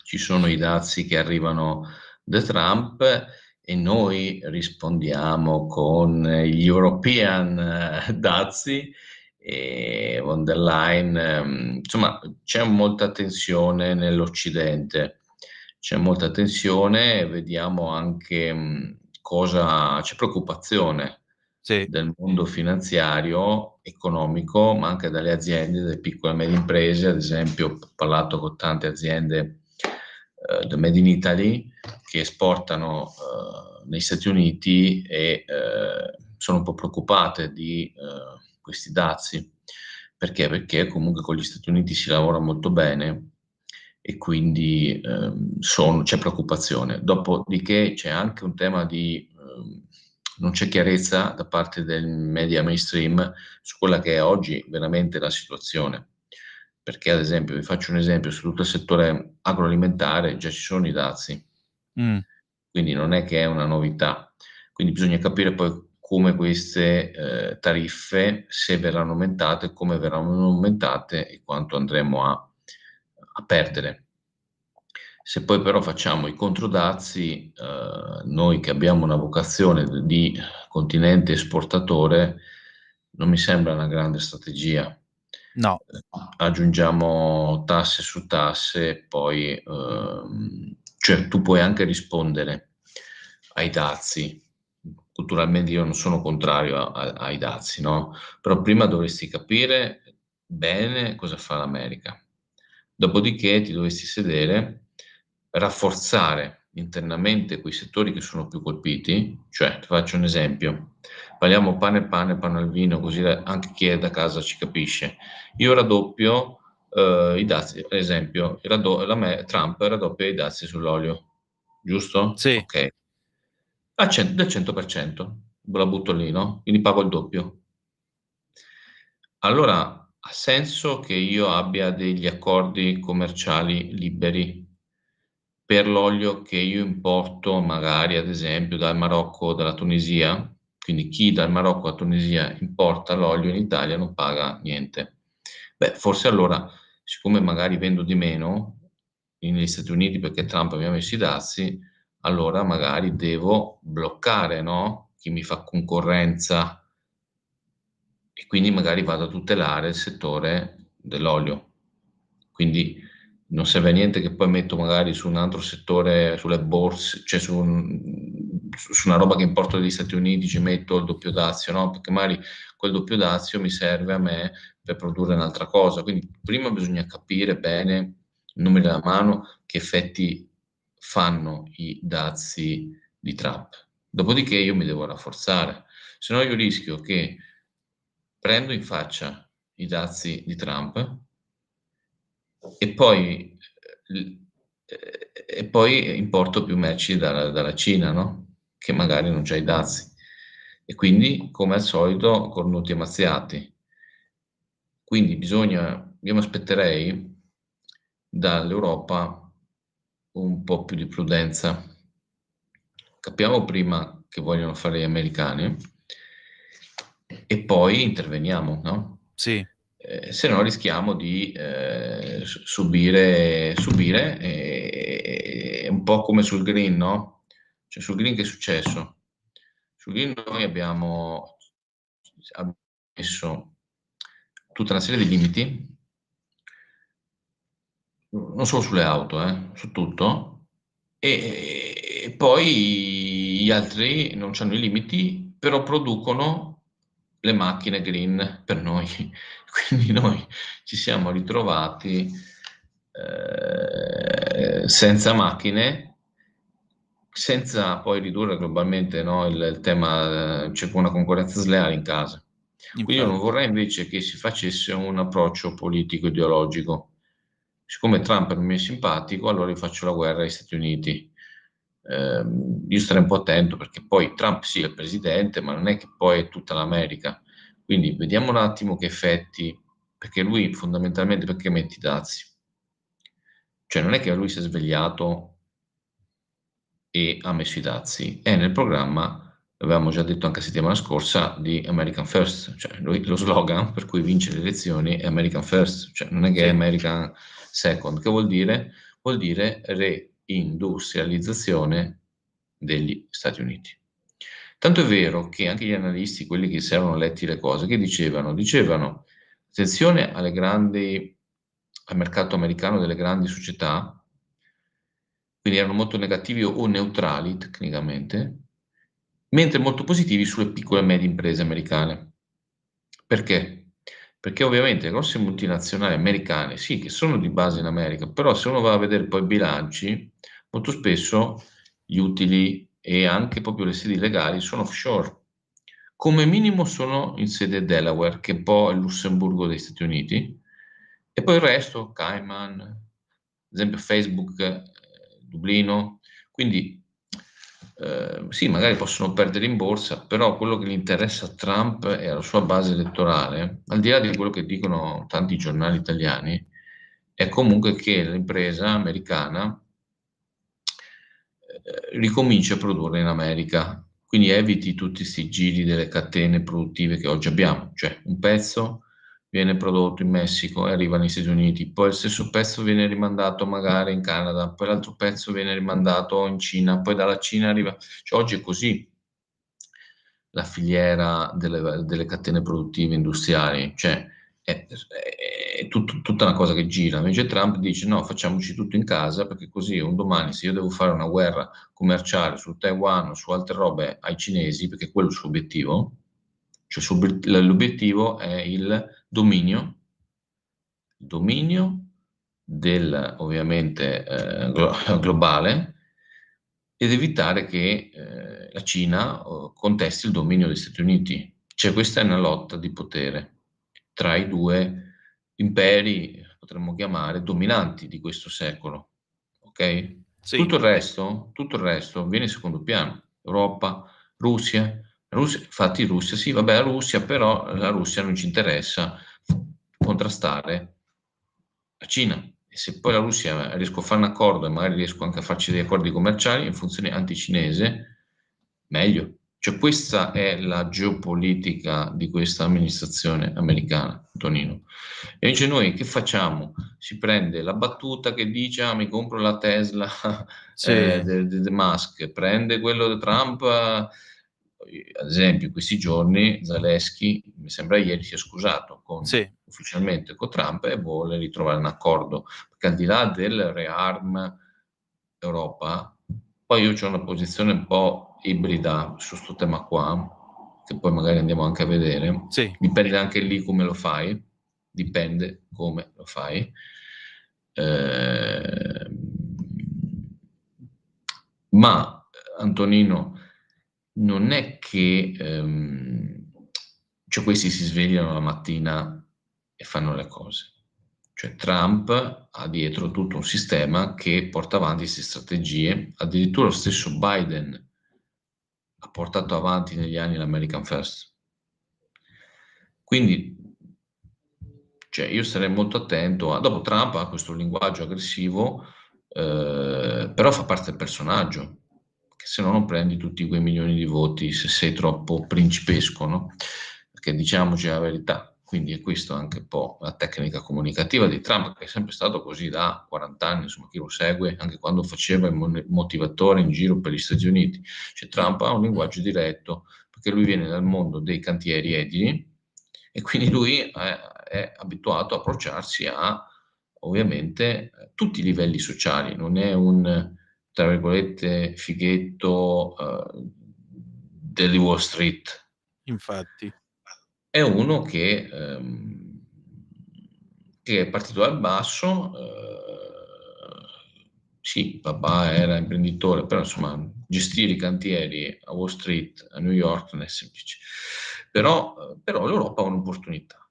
ci sono i dazi che arrivano da Trump e noi rispondiamo con gli European dazi e von der Leyen. Insomma, c'è molta tensione nell'Occidente, c'è molta tensione, vediamo anche c'è preoccupazione del mondo finanziario, economico, ma anche dalle aziende, dalle piccole e medie imprese. Ad esempio, ho parlato con tante aziende del Made in Italy che esportano negli Stati Uniti e sono un po' preoccupate di questi dazi. Perché? Perché comunque con gli Stati Uniti si lavora molto bene e quindi c'è preoccupazione. Dopodiché c'è anche un tema di non c'è chiarezza da parte del media mainstream su quella che è oggi veramente la situazione. Perché, ad esempio, vi faccio un esempio, su tutto il settore agroalimentare già ci sono i dazi, quindi non è che è una novità. Quindi bisogna capire poi come queste tariffe, se verranno aumentate, come verranno aumentate e quanto andremo a perdere. Se poi però facciamo i controdazi, noi che abbiamo una vocazione di continente esportatore, non mi sembra una grande strategia. No. Aggiungiamo tasse su tasse, poi cioè tu puoi anche rispondere ai dazi. Culturalmente io non sono contrario ai dazi, no? Però prima dovresti capire bene cosa fa l'America. Dopodiché ti dovresti sedere, rafforzare internamente quei settori che sono più colpiti. Cioè, ti faccio un esempio, parliamo pane al vino, così anche chi è da casa ci capisce. Io raddoppio i dazi, ad esempio, Trump raddoppia i dazi sull'olio, giusto? Sì. Ok. Del 100%, ve la butto lì, no? Quindi pago il doppio. Allora, ha senso che io abbia degli accordi commerciali liberi per l'olio che io importo magari, ad esempio, dal Marocco o dalla Tunisia? Quindi chi dal Marocco a Tunisia importa l'olio in Italia non paga niente. Beh, forse allora, siccome magari vendo di meno negli Stati Uniti perché Trump mi ha messo i dazi, allora magari devo bloccare, no? Chi mi fa concorrenza e quindi magari vado a tutelare il settore dell'olio. Quindi non serve a niente che poi metto magari su un altro settore, sulle borse, cioè su una roba che importo dagli Stati Uniti, ci metto il doppio dazio, no? Perché magari quel doppio dazio mi serve a me per produrre un'altra cosa. Quindi prima bisogna capire bene, numeri alla mano, che effetti fanno i dazi di Trump. Dopodiché io mi devo rafforzare, se no io rischio che prendo in faccia i dazi di Trump e poi importo più merci dalla Cina, no? Che magari non c'ha i dazi. E quindi, come al solito, cornuti e mazziati. Quindi io mi aspetterei dall'Europa un po' più di prudenza. Capiamo prima che vogliono fare gli americani e poi interveniamo, no? Sì. se no rischiamo di subire un po' come sul green, no? Cioè sul green che è successo? Sul green noi abbiamo messo tutta una serie di limiti, non solo sulle auto, su tutto, e poi gli altri non hanno i limiti, però producono le macchine green per noi. Quindi noi ci siamo ritrovati senza macchine, senza poi ridurre globalmente, no, il tema, c'è una concorrenza sleale in casa. Quindi io non Infatti. vorrei invece che si facesse un approccio politico-ideologico. Siccome Trump non mi è simpatico, allora io faccio la guerra agli Stati Uniti. Io starei un po' attento perché poi Trump sì è il presidente, ma non è che poi è tutta l'America. Quindi vediamo un attimo che effetti, perché lui fondamentalmente perché mette i dazi? Cioè non è che lui si è svegliato e ha messo i dazi, è nel programma, l'avevamo già detto anche la settimana scorsa, di American First, cioè lui, lo slogan per cui vince le elezioni è American First, cioè non è che è Sì. American Second, che vuol dire? Vuol dire reindustrializzazione degli Stati Uniti. Tanto è vero che anche gli analisti, quelli che si erano letti le cose, che dicevano attenzione alle grandi, al mercato americano delle grandi società, quindi erano molto negativi o neutrali tecnicamente, mentre molto positivi sulle piccole e medie imprese americane. Perché? Perché ovviamente le grosse multinazionali americane, sì, che sono di base in America, però se uno va a vedere poi i bilanci, molto spesso gli utili e anche proprio le sedi legali sono offshore. Come minimo sono in sede Delaware, che è un po' il Lussemburgo degli Stati Uniti, e poi il resto, Cayman, ad esempio Facebook, Dublino, quindi sì, magari possono perdere in borsa, però quello che gli interessa a Trump e alla sua base elettorale, al di là di quello che dicono tanti giornali italiani, è comunque che l'impresa americana ricominci a produrre in America, quindi eviti tutti questi giri delle catene produttive che oggi abbiamo, cioè un pezzo viene prodotto in Messico e arriva negli Stati Uniti, poi il stesso pezzo viene rimandato magari in Canada, poi l'altro pezzo viene rimandato in Cina, poi dalla Cina arriva, cioè oggi è così la filiera delle catene produttive industriali, cioè è tutta una cosa che gira. Invece Trump dice no, facciamoci tutto in casa perché così un domani se io devo fare una guerra commerciale su Taiwan o su altre robe ai cinesi, perché quello è il suo obiettivo, cioè l'obiettivo è il dominio del, ovviamente globale ed evitare che la Cina contesti il dominio degli Stati Uniti. Cioè questa è una lotta di potere tra i due imperi, potremmo chiamare, dominanti di questo secolo. Ok? Sì. Tutto il resto viene in secondo piano. Europa, Russia, infatti Russia, sì, vabbè, la Russia, però la Russia non ci interessa contrastare la Cina. E se poi la Russia riesco a fare un accordo e magari riesco anche a farci degli accordi commerciali in funzione anticinese, meglio. Cioè questa è la geopolitica di questa amministrazione americana, Tonino. E invece noi che facciamo? Si prende la battuta che dice mi compro la Tesla Sì. di Musk, prende quello di Trump, ad esempio in questi giorni Zalesky, mi sembra ieri, si è scusato Sì. ufficialmente con Trump e vuole ritrovare un accordo, perché al di là del rearm Europa, poi io ho una posizione un po' ibrida su questo tema qua, che poi magari andiamo anche a vedere, Sì. dipende anche lì come lo fai, dipende come lo fai. Ma Antonino, non è che cioè questi si svegliano la mattina e fanno le cose. Cioè Trump ha dietro tutto un sistema che porta avanti queste strategie, addirittura lo stesso Biden ha portato avanti negli anni l'American First. Quindi cioè, io sarei molto attento dopo Trump ha questo linguaggio aggressivo, però fa parte del personaggio, che se no non prendi tutti quei milioni di voti se sei troppo principesco, no? Perché diciamoci la verità, Quindi è questo anche un po' la tecnica comunicativa di Trump, che è sempre stato così da 40 anni, insomma, chi lo segue, anche quando faceva il motivatore in giro per gli Stati Uniti. Cioè, Trump ha un linguaggio diretto, perché lui viene dal mondo dei cantieri edili e quindi lui è abituato a approcciarsi a, ovviamente, tutti i livelli sociali. Non è un, tra virgolette, fighetto delle Wall Street. Infatti. È uno che è partito dal basso, sì, papà era imprenditore, però insomma gestire i cantieri a Wall Street, a New York non è semplice. Però l'Europa ha un'opportunità.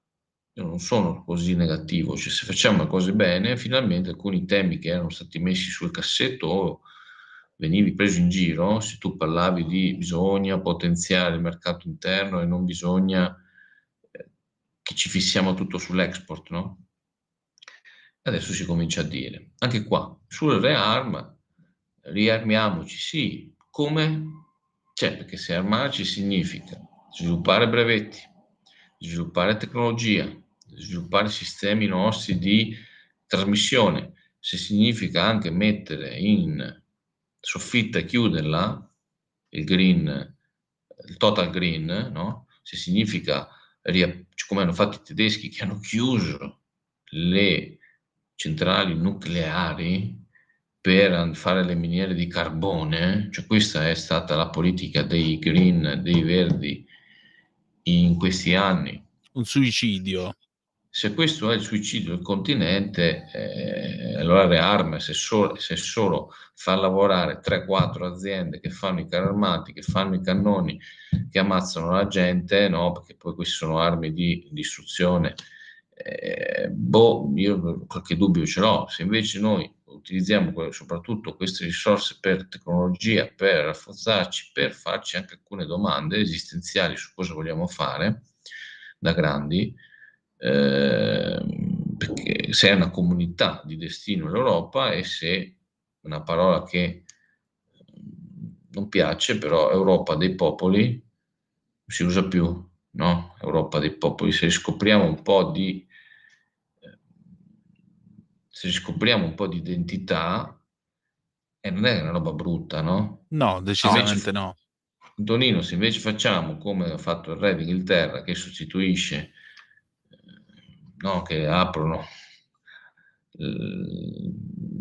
Io non sono così negativo, cioè se facciamo le cose bene, finalmente alcuni temi che erano stati messi sul cassetto venivi preso in giro, se tu parlavi di bisogna potenziare il mercato interno e non bisogna che ci fissiamo tutto sull'export, no? Adesso si comincia a dire, anche qua, sul rearm, riarmiamoci, sì, come? Cioè, perché se armarci significa sviluppare brevetti, sviluppare tecnologia, sviluppare sistemi nostri di trasmissione, se significa anche mettere in soffitta e chiuderla, il total green, no? Se significa, come hanno fatto i tedeschi che hanno chiuso le centrali nucleari per fare le miniere di carbone, cioè questa è stata la politica dei green, dei verdi in questi anni. Un suicidio. Se questo è il suicidio del continente, allora rearme, se solo far lavorare 3-4 aziende che fanno i carri armati, che fanno i cannoni, che ammazzano la gente, no? Perché poi queste sono armi di distruzione. Io qualche dubbio ce l'ho. Se invece noi utilizziamo soprattutto queste risorse per tecnologia, per rafforzarci, per farci anche alcune domande esistenziali su cosa vogliamo fare da grandi, perché se è una comunità di destino l'Europa, e se una parola che non piace, però Europa dei popoli non si usa più, no? Europa dei popoli, se riscopriamo un po' di identità, non è una roba brutta, no? No, decisamente no. Antonino, se invece facciamo come ha fatto il re d'Inghilterra, che sostituisce, no, che aprono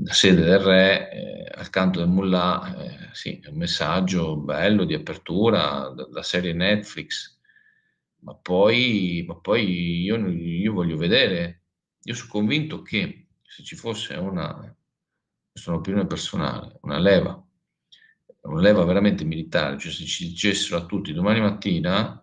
la sede del re accanto del mullah, sì, è un messaggio bello di apertura da serie Netflix, ma poi io voglio vedere, io sono convinto che se ci fosse questa è un'opinione personale, una leva veramente militare, cioè se ci dicessero a tutti domani mattina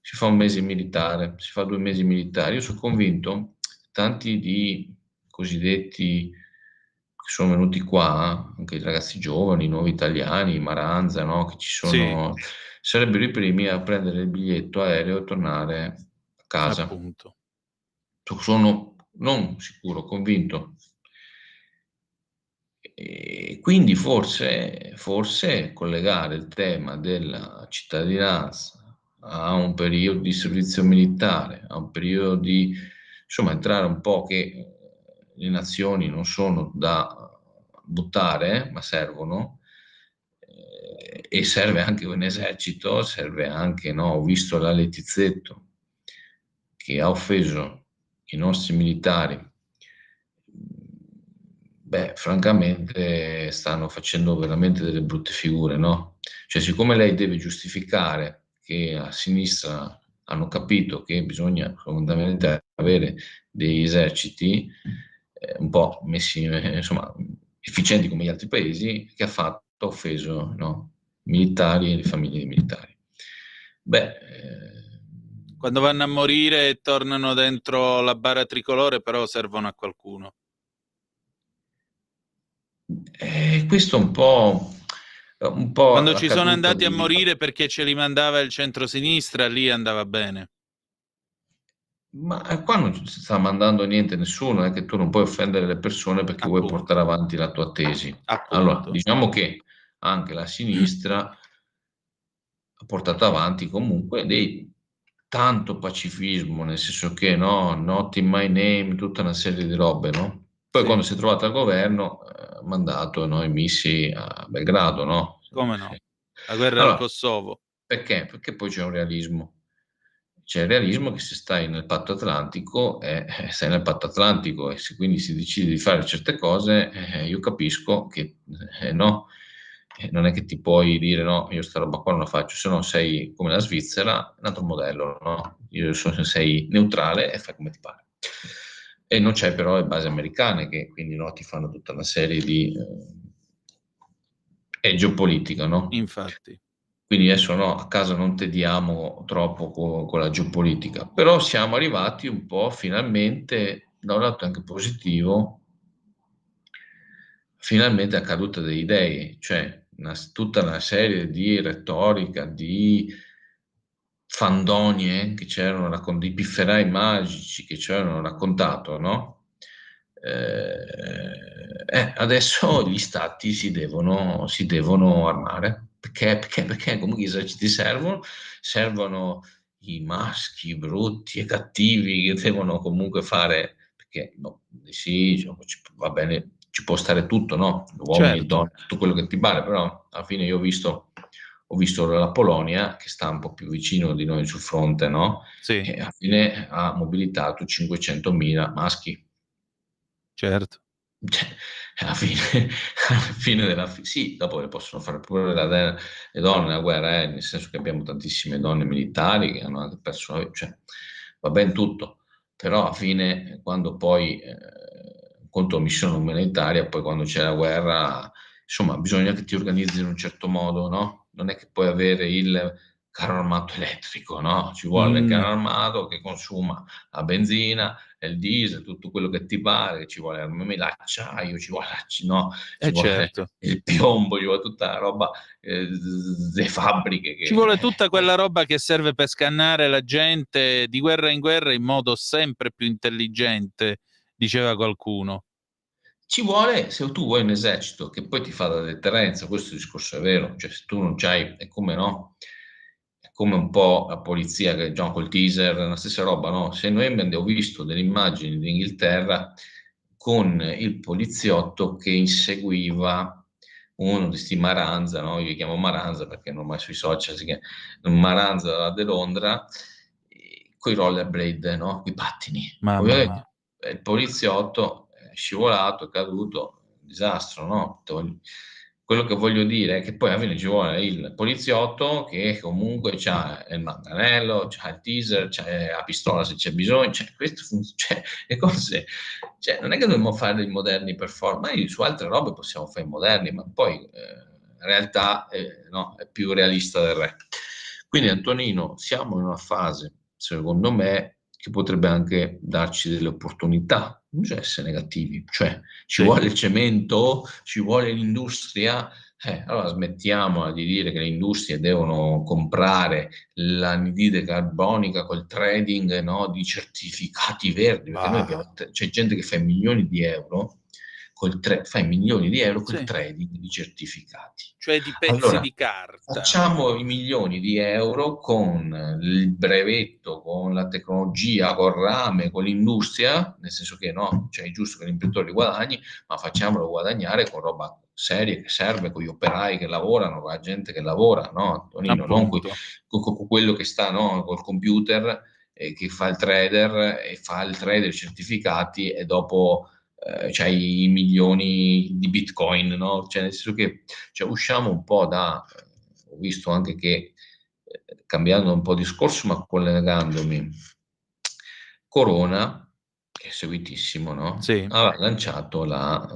si fa un mese militare, si fa 2 mesi militari, io sono convinto tanti di cosiddetti che sono venuti qua, anche i ragazzi giovani, i nuovi italiani, Maranza, no? Che ci sono, sì, sarebbero i primi a prendere il biglietto aereo e tornare a casa. Appunto. Sono non sicuro, convinto. E quindi forse collegare il tema della cittadinanza a un periodo di servizio militare, a un periodo di, insomma, entrare un po' che le nazioni non sono da buttare, ma servono, e serve anche un esercito, serve anche, no, ho visto la Letizzetto che ha offeso i nostri militari. Francamente stanno facendo veramente delle brutte figure, no? Cioè, siccome lei deve giustificare che a sinistra hanno capito che bisogna fondamentalmente avere degli eserciti un po' messi, insomma, efficienti come gli altri paesi, che ha fatto? Ha offeso, no? Militari e le famiglie dei militari. Quando vanno a morire e tornano dentro la bara tricolore, però servono a qualcuno. Questo un po'. Quando ci sono andati a morire perché ce li mandava il centro-sinistra, lì andava bene. Ma qua non si sta mandando niente nessuno, è che tu non puoi offendere le persone perché Appunto. vuoi portare avanti la tua tesi. Appunto. Allora, diciamo che anche la sinistra ha portato avanti comunque tanto pacifismo, nel senso che no, not in my name, tutta una serie di robe, no? Poi Sì. quando si è trovato al governo ha mandato, no, i missili a Belgrado, no? Come no? La guerra del Allora, Kosovo. perché? Perché poi c'è un realismo. C'è il realismo che se stai nel patto atlantico, stai nel patto atlantico, e se quindi si decide di fare certe cose, io capisco che no, non è che ti puoi dire no, io sta roba qua non la faccio, se no sei come la Svizzera, un altro modello, no? Sei neutrale e fai come ti pare. E non c'è però le basi americane che quindi no, ti fanno tutta una serie di è geopolitica, no? Infatti. Quindi adesso no, a casa non tediamo troppo con la geopolitica, però siamo arrivati un po' finalmente, da un lato anche positivo, finalmente a caduta dei dei, cioè tutta una serie di retorica, di fandonie che c'erano, di pifferai magici che ci avevano raccontato, no? Adesso gli stati si devono armare. Perché comunque gli eserciti servono i maschi brutti e cattivi che devono comunque fare, perché no, sì, va bene, ci può stare tutto, no? Uomini e Certo. donne, tutto quello che ti pare, però alla fine io ho visto la Polonia che sta un po' più vicino di noi sul fronte, no? Sì, E alla fine ha mobilitato 500.000 maschi. certo. Cioè, alla fine sì, dopo le possono fare pure le donne la guerra, nel senso che abbiamo tantissime donne militari che hanno anche perso, cioè, va ben tutto, però alla fine quando poi contro missione umanitaria, poi quando c'è la guerra, insomma, bisogna che ti organizzi in un certo modo, no? Non è che puoi avere il carro armato elettrico, no? Ci vuole il carro No. armato che consuma la benzina, il diesel, tutto quello che ti pare, ci vuole l'acciaio, ci vuole, no, ci vuole Certo. il piombo, ci vuole tutta la roba delle fabbriche Ci che vuole tutta quella roba che serve per scannare la gente di guerra in guerra in modo sempre più intelligente, diceva qualcuno. ci vuole, se tu vuoi un esercito che poi ti fa da deterrenza, questo discorso è vero, cioè se tu non c'hai, è come no, è come un po' la polizia che già col teaser, la stessa roba, no? Se noi ho visto delle immagini d'Inghilterra con il poliziotto che inseguiva uno di sti Maranza, no? Io li chiamo Maranza perché non mai sui social si chiama Maranza di Londra, con i rollerblade, no? I pattini. Mamma mia. Ovviamente il poliziotto è scivolato, è caduto, un disastro, no? Quello che voglio dire è che poi alla fine ci vuole il poliziotto che comunque c'ha il manganello, c'ha il teaser, c'ha la pistola se c'è bisogno, cioè, le cose, cioè, non è che dobbiamo fare dei moderni per forza, ma su altre robe possiamo fare i moderni, ma poi in realtà no, è più realista del re. Quindi Antonino, siamo in una fase, secondo me, che potrebbe anche darci delle opportunità, non bisogna essere negativi, cioè ci Sì. vuole il cemento, ci vuole l'industria, allora smettiamola di dire che le industrie devono comprare l'anidride carbonica col trading, no, di certificati verdi, perché noi abbiamo, c'è gente che fa milioni di euro fai milioni di euro col Sì. trading di certificati. Cioè di pezzi Allora, di carta. facciamo i milioni di euro con il brevetto, con la tecnologia, col rame, con l'industria, nel senso che no, cioè è giusto che l'imprenditore guadagni, ma facciamolo guadagnare con roba seria che serve, con gli operai che lavorano, con la gente che lavora, no, Antonino, non con quello che sta no, col computer che fa il trader e fa il trader certificati e dopo c'hai i milioni di bitcoin, no? Cioè, nel senso che cioè, usciamo un po' ho visto anche che, cambiando un po' discorso, ma collegandomi, Corona, che è seguitissimo, no? Sì. Ha lanciato la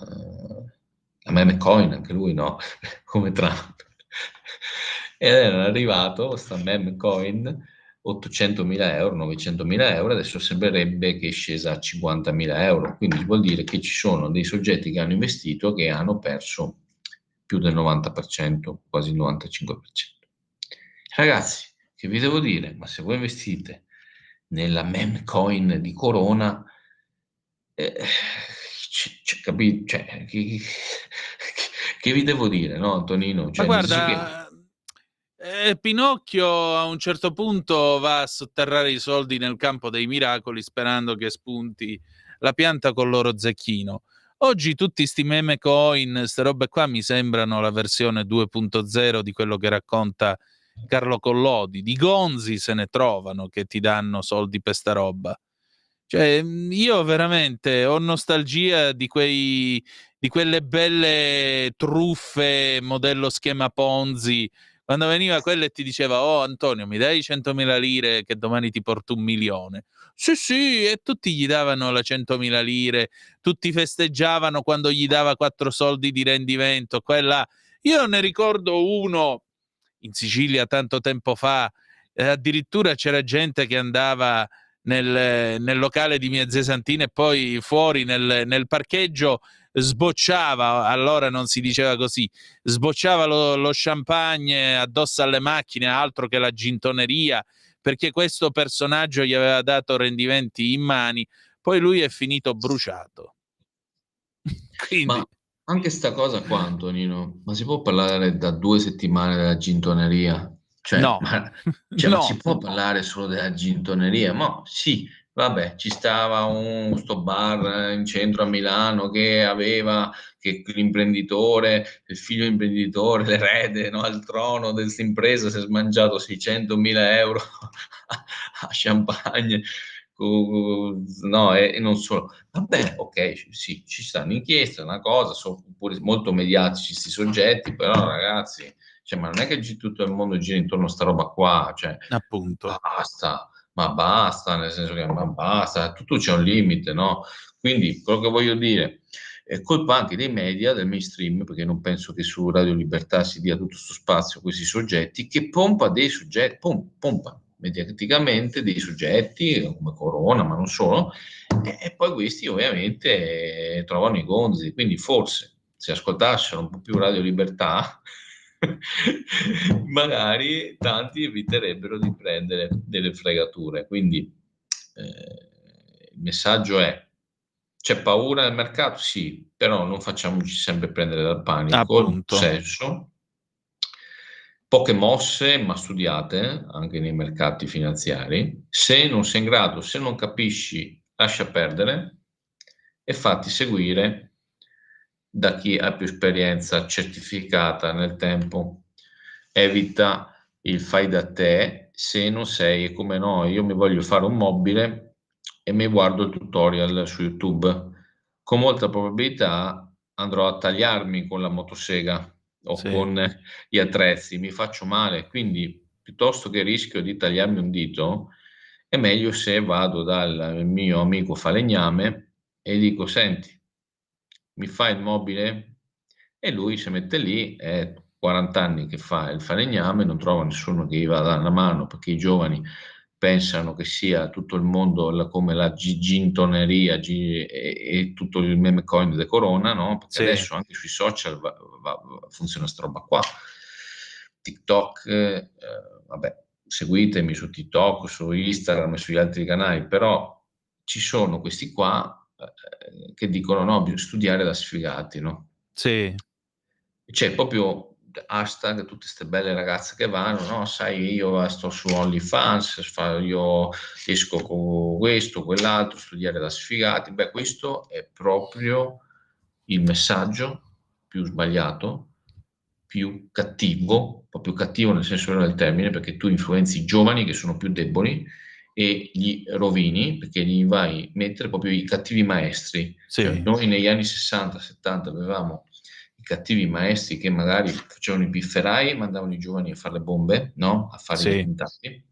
meme coin, anche lui, no? Come Trump. Ed era arrivato, questa meme coin, 800.000 euro, 900.000 euro, adesso sembrerebbe che è scesa a 50.000 euro, quindi vuol dire che ci sono dei soggetti che hanno investito che hanno perso più del 90%, quasi il 95%. Ragazzi, che vi devo dire? Ma se voi investite nella meme coin di Corona, che vi devo dire, no, Antonino? Ma Cioè, nel senso che guarda, Pinocchio a un certo punto va a sotterrare i soldi nel campo dei miracoli sperando che spunti la pianta con l'oro zecchino. Oggi tutti sti meme coin, ste robe qua mi sembrano la versione 2.0 di quello che racconta Carlo Collodi. Di gonzi se ne trovano che ti danno soldi per sta roba. Cioè, io veramente ho nostalgia di quelle belle truffe modello schema Ponzi, quando veniva quello e ti diceva: oh Antonio, mi dai 100.000 lire che domani ti porto 1.000.000. Sì, sì, e tutti gli davano le 100.000 lire, tutti festeggiavano quando gli dava 4 soldi di rendimento. Quella... Io ne ricordo uno in Sicilia tanto tempo fa, addirittura c'era gente che andava nel locale di mia zia Santina e poi fuori nel parcheggio sbocciava, allora non si diceva così, sbocciava lo champagne addosso alle macchine, altro che la gintoneria, perché questo personaggio gli aveva dato rendimenti in mani, poi lui è finito bruciato. Quindi... Ma anche sta cosa qua, Antonino, ma si può parlare da 2 settimane della gintoneria? Cioè, no, ma no. si può parlare solo della gintoneria? Ma sì, vabbè, ci stava sto bar in centro a Milano che aveva, che l'imprenditore, il figlio imprenditore, l'erede, no, al trono di questa impresa si è smangiato 600.000 euro a champagne. No, e non solo. Vabbè, ok, sì, ci stanno inchieste, una cosa, sono pure molto mediatici questi soggetti, però ragazzi, cioè, ma non è che tutto il mondo gira intorno a sta roba qua, cioè, Appunto. basta, nel senso che ma basta, tutto c'è un limite, no? Quindi, quello che voglio dire, è colpa anche dei media, del mainstream, perché non penso che su Radio Libertà si dia tutto questo spazio a questi soggetti, che pompa dei soggetti, pompa mediaticamente dei soggetti come Corona, ma non solo, e poi questi ovviamente trovano i gonzi, quindi forse se ascoltassero un po' più Radio Libertà magari tanti eviterebbero di prendere delle fregature. Quindi il messaggio è: c'è paura nel mercato? Sì, però non facciamoci sempre prendere dal panico, Appunto. senso. Poche mosse, ma studiate anche nei mercati finanziari. Se non sei in grado, se non capisci, lascia perdere e fatti seguire da chi ha più esperienza certificata nel tempo. Evita il fai da te se non sei come no. Io mi voglio fare un mobile e mi guardo il tutorial su YouTube. Con molta probabilità andrò a tagliarmi con la motosega o Sì. con gli attrezzi, mi faccio male, quindi piuttosto che rischio di tagliarmi un dito, è meglio se vado dal mio amico falegname e dico: senti, mi fai il mobile? E lui si mette lì, è 40 anni che fa il falegname, non trova nessuno che gli va a dare una mano, perché i giovani pensano che sia tutto il mondo come la gintoneria e tutto il meme coin di Corona, no? Perché Sì. adesso anche sui social funziona sta roba qua. TikTok, vabbè, seguitemi su TikTok, su Instagram e sugli altri canali, però ci sono questi qua che dicono: no, bisogna studiare da sfigati, no? Sì. C'è proprio hashtag, tutte queste belle ragazze che vanno, no? Sai, io sto su OnlyFans, io esco con questo, quell'altro, studiare da sfigati. Beh, questo è proprio il messaggio più sbagliato, più cattivo, proprio cattivo nel senso vero del termine, perché tu influenzi i giovani che sono più deboli e gli rovini, perché gli vai a mettere proprio i cattivi maestri. Sì. Cioè, noi negli anni 60-70 avevamo i cattivi maestri che magari facevano i pifferai, mandavano i giovani a fare le bombe, no? A fare Sì. gli attentati.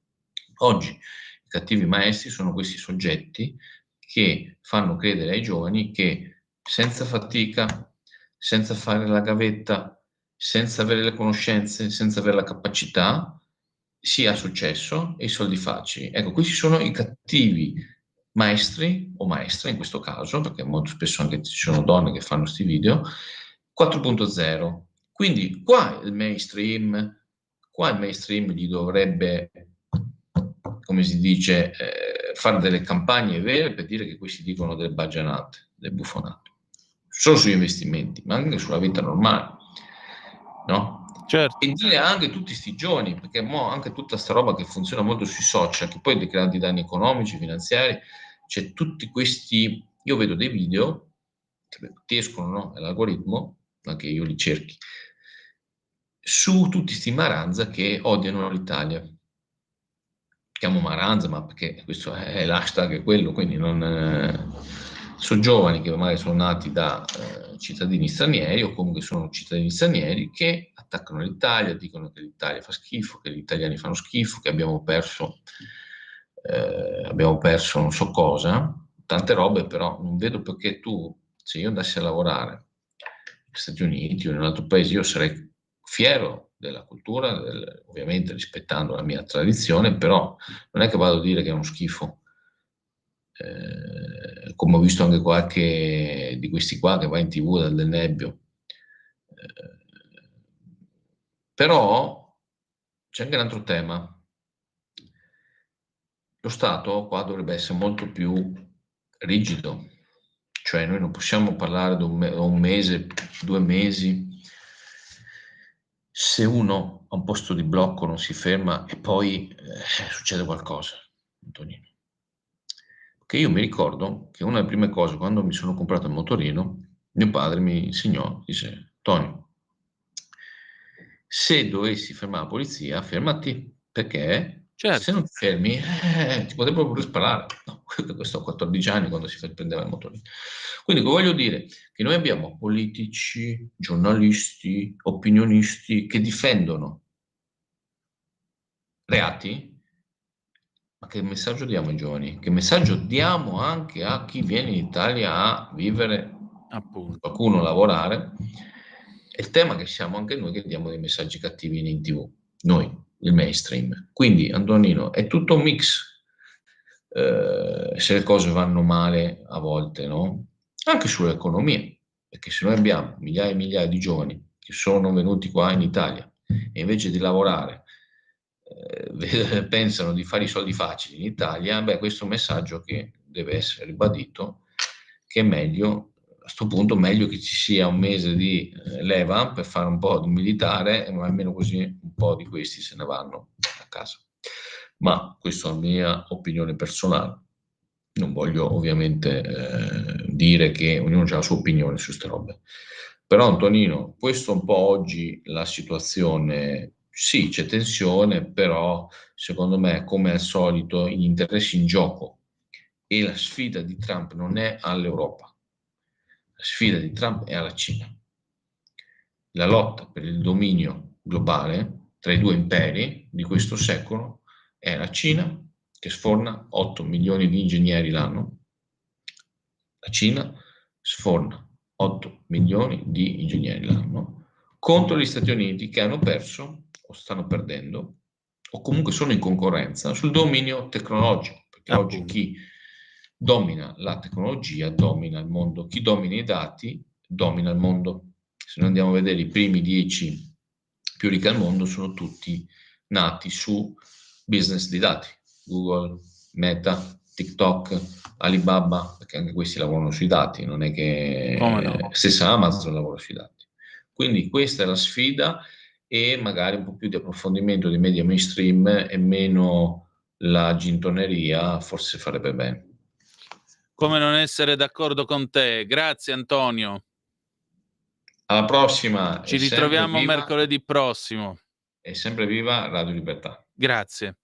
Oggi i cattivi maestri sono questi soggetti che fanno credere ai giovani che senza fatica, senza fare la gavetta, senza avere le conoscenze, senza avere la capacità, si ha successo e i soldi facili. Ecco, questi sono i cattivi maestri o maestre in questo caso, perché molto spesso anche ci sono donne che fanno questi video, 4.0. Quindi qua il mainstream gli dovrebbe, come si dice, fare delle campagne vere per dire che questi dicono delle baggianate, delle buffonate, solo sugli investimenti, ma anche sulla vita normale, no? Certo. E dire anche tutti sti giovani, perché mo anche tutta sta roba che funziona molto sui social, che poi decrea dei danni economici, finanziari, c'è tutti questi, io vedo dei video che ti escono, no? L'algoritmo, anche io li cerchi, su tutti sti maranza che odiano l'Italia. Chiamo maranza, ma perché questo è l'hashtag, è quello, quindi non sono giovani che ormai sono nati da cittadini stranieri o comunque sono cittadini stranieri che attaccano l'Italia, dicono che l'Italia fa schifo, che gli italiani fanno schifo, che abbiamo perso non so cosa, tante robe, però non vedo perché tu, se io andassi a lavorare negli Stati Uniti o in un altro paese, io sarei fiero della cultura, ovviamente rispettando la mia tradizione, però non è che vado a dire che è uno schifo. Come ho visto anche qualche di questi qua che va in TV dal Del Nebbio. Però c'è anche un altro tema. Lo Stato qua dovrebbe essere molto più rigido, cioè noi non possiamo parlare di un mese, 2 mesi, se uno a un posto di blocco non si ferma e poi succede qualcosa, Antonino. Che io mi ricordo che una delle prime cose, quando mi sono comprato il motorino, mio padre mi insegnò, dice, Tonio, se dovessi fermare la polizia, fermati, perché se Certo. non ti fermi, ti potrebbero pure sparare. No, questo a 14 anni quando si prendeva il motorino. Quindi voglio dire che noi abbiamo politici, giornalisti, opinionisti che difendono reati, ma che messaggio diamo ai giovani? Che messaggio diamo anche a chi viene in Italia a vivere, Appunto. qualcuno a lavorare? È il tema che siamo anche noi che diamo dei messaggi cattivi in TV, noi, il mainstream. Quindi, Antonino, è tutto un mix. Se le cose vanno male a volte, no? Anche sull'economia, perché se noi abbiamo migliaia e migliaia di giovani che sono venuti qua in Italia e invece di lavorare pensano di fare i soldi facili in Italia, beh, questo è un messaggio che deve essere ribadito, che è meglio, a questo punto meglio che ci sia un mese di leva per fare un po' di militare, ma almeno così un po' di questi se ne vanno a casa. Ma questa è la mia opinione personale. Non voglio ovviamente dire che ognuno ha la sua opinione su queste robe. Però Antonino, questo è un po' oggi la situazione, sì, c'è tensione, però secondo me, come al solito, gli interessi in gioco e la sfida di Trump non è all'Europa, la sfida di Trump è alla Cina. La lotta per il dominio globale tra i due imperi di questo secolo è la Cina, che sforna 8 milioni di ingegneri l'anno. La Cina sforna 8 milioni di ingegneri l'anno contro gli Stati Uniti che hanno perso o stanno perdendo o comunque sono in concorrenza sul dominio tecnologico, perché oggi Appunto. chi domina la tecnologia domina il mondo, chi domina i dati domina il mondo. Se noi andiamo a vedere i primi 10 più ricchi al mondo sono tutti nati su business di dati, Google, Meta, TikTok, Alibaba, perché anche questi lavorano sui dati, non è Come no? che stessa Amazon lavora sui dati. Quindi questa è la sfida e magari un po' più di approfondimento dei media mainstream e meno la gintoneria forse farebbe bene. Come non essere d'accordo con te? Grazie Antonio. Alla prossima Ci ritroviamo mercoledì prossimo. e sempre viva Radio Libertà. Grazie.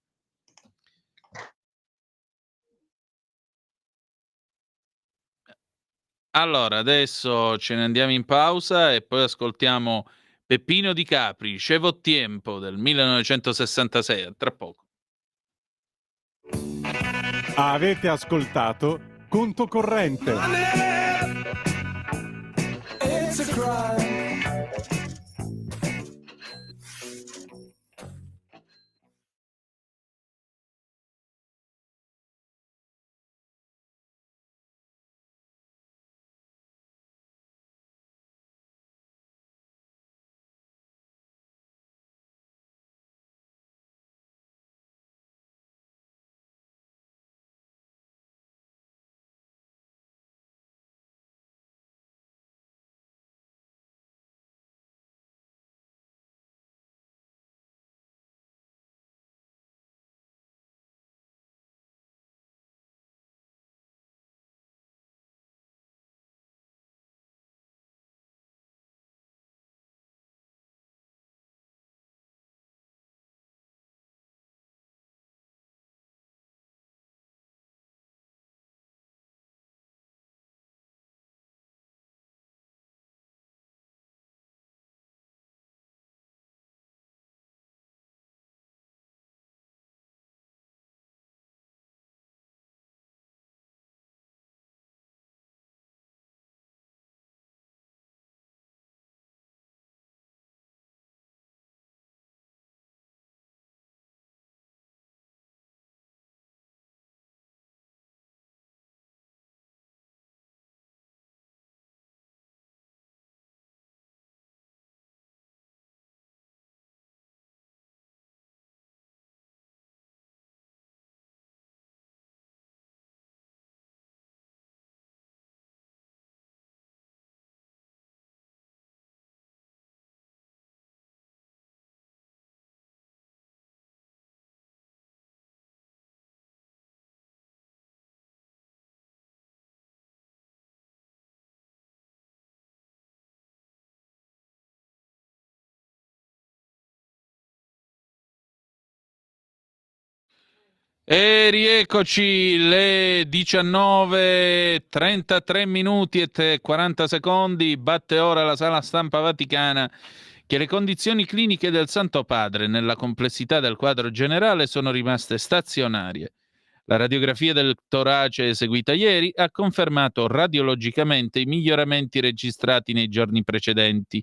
Allora, adesso ce ne andiamo in pausa e poi ascoltiamo Peppino Di Capri, Chevo Tiempo del 1966. A tra poco. Avete ascoltato Conto Corrente. It's a crime. E rieccoci, le 19:33 minuti e 40 secondi, batte ora la sala stampa vaticana che le condizioni cliniche del Santo Padre nella complessità del quadro generale sono rimaste stazionarie. La radiografia del torace eseguita ieri ha confermato radiologicamente i miglioramenti registrati nei giorni precedenti.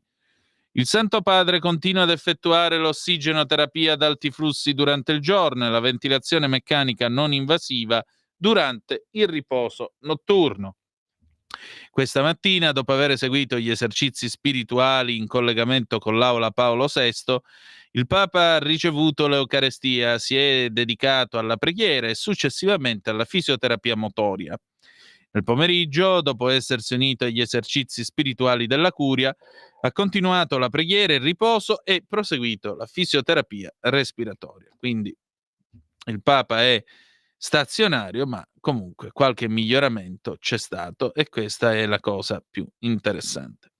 Il Santo Padre continua ad effettuare l'ossigenoterapia ad alti flussi durante il giorno e la ventilazione meccanica non invasiva durante il riposo notturno. Questa mattina, dopo aver eseguito gli esercizi spirituali in collegamento con l'Aula Paolo VI, il Papa ha ricevuto l'Eucarestia, si è dedicato alla preghiera e successivamente alla fisioterapia motoria. Nel pomeriggio, dopo essersi unito agli esercizi spirituali della curia, ha continuato la preghiera, il riposo e proseguito la fisioterapia respiratoria. Quindi il Papa è stazionario, ma comunque qualche miglioramento c'è stato e questa è la cosa più interessante.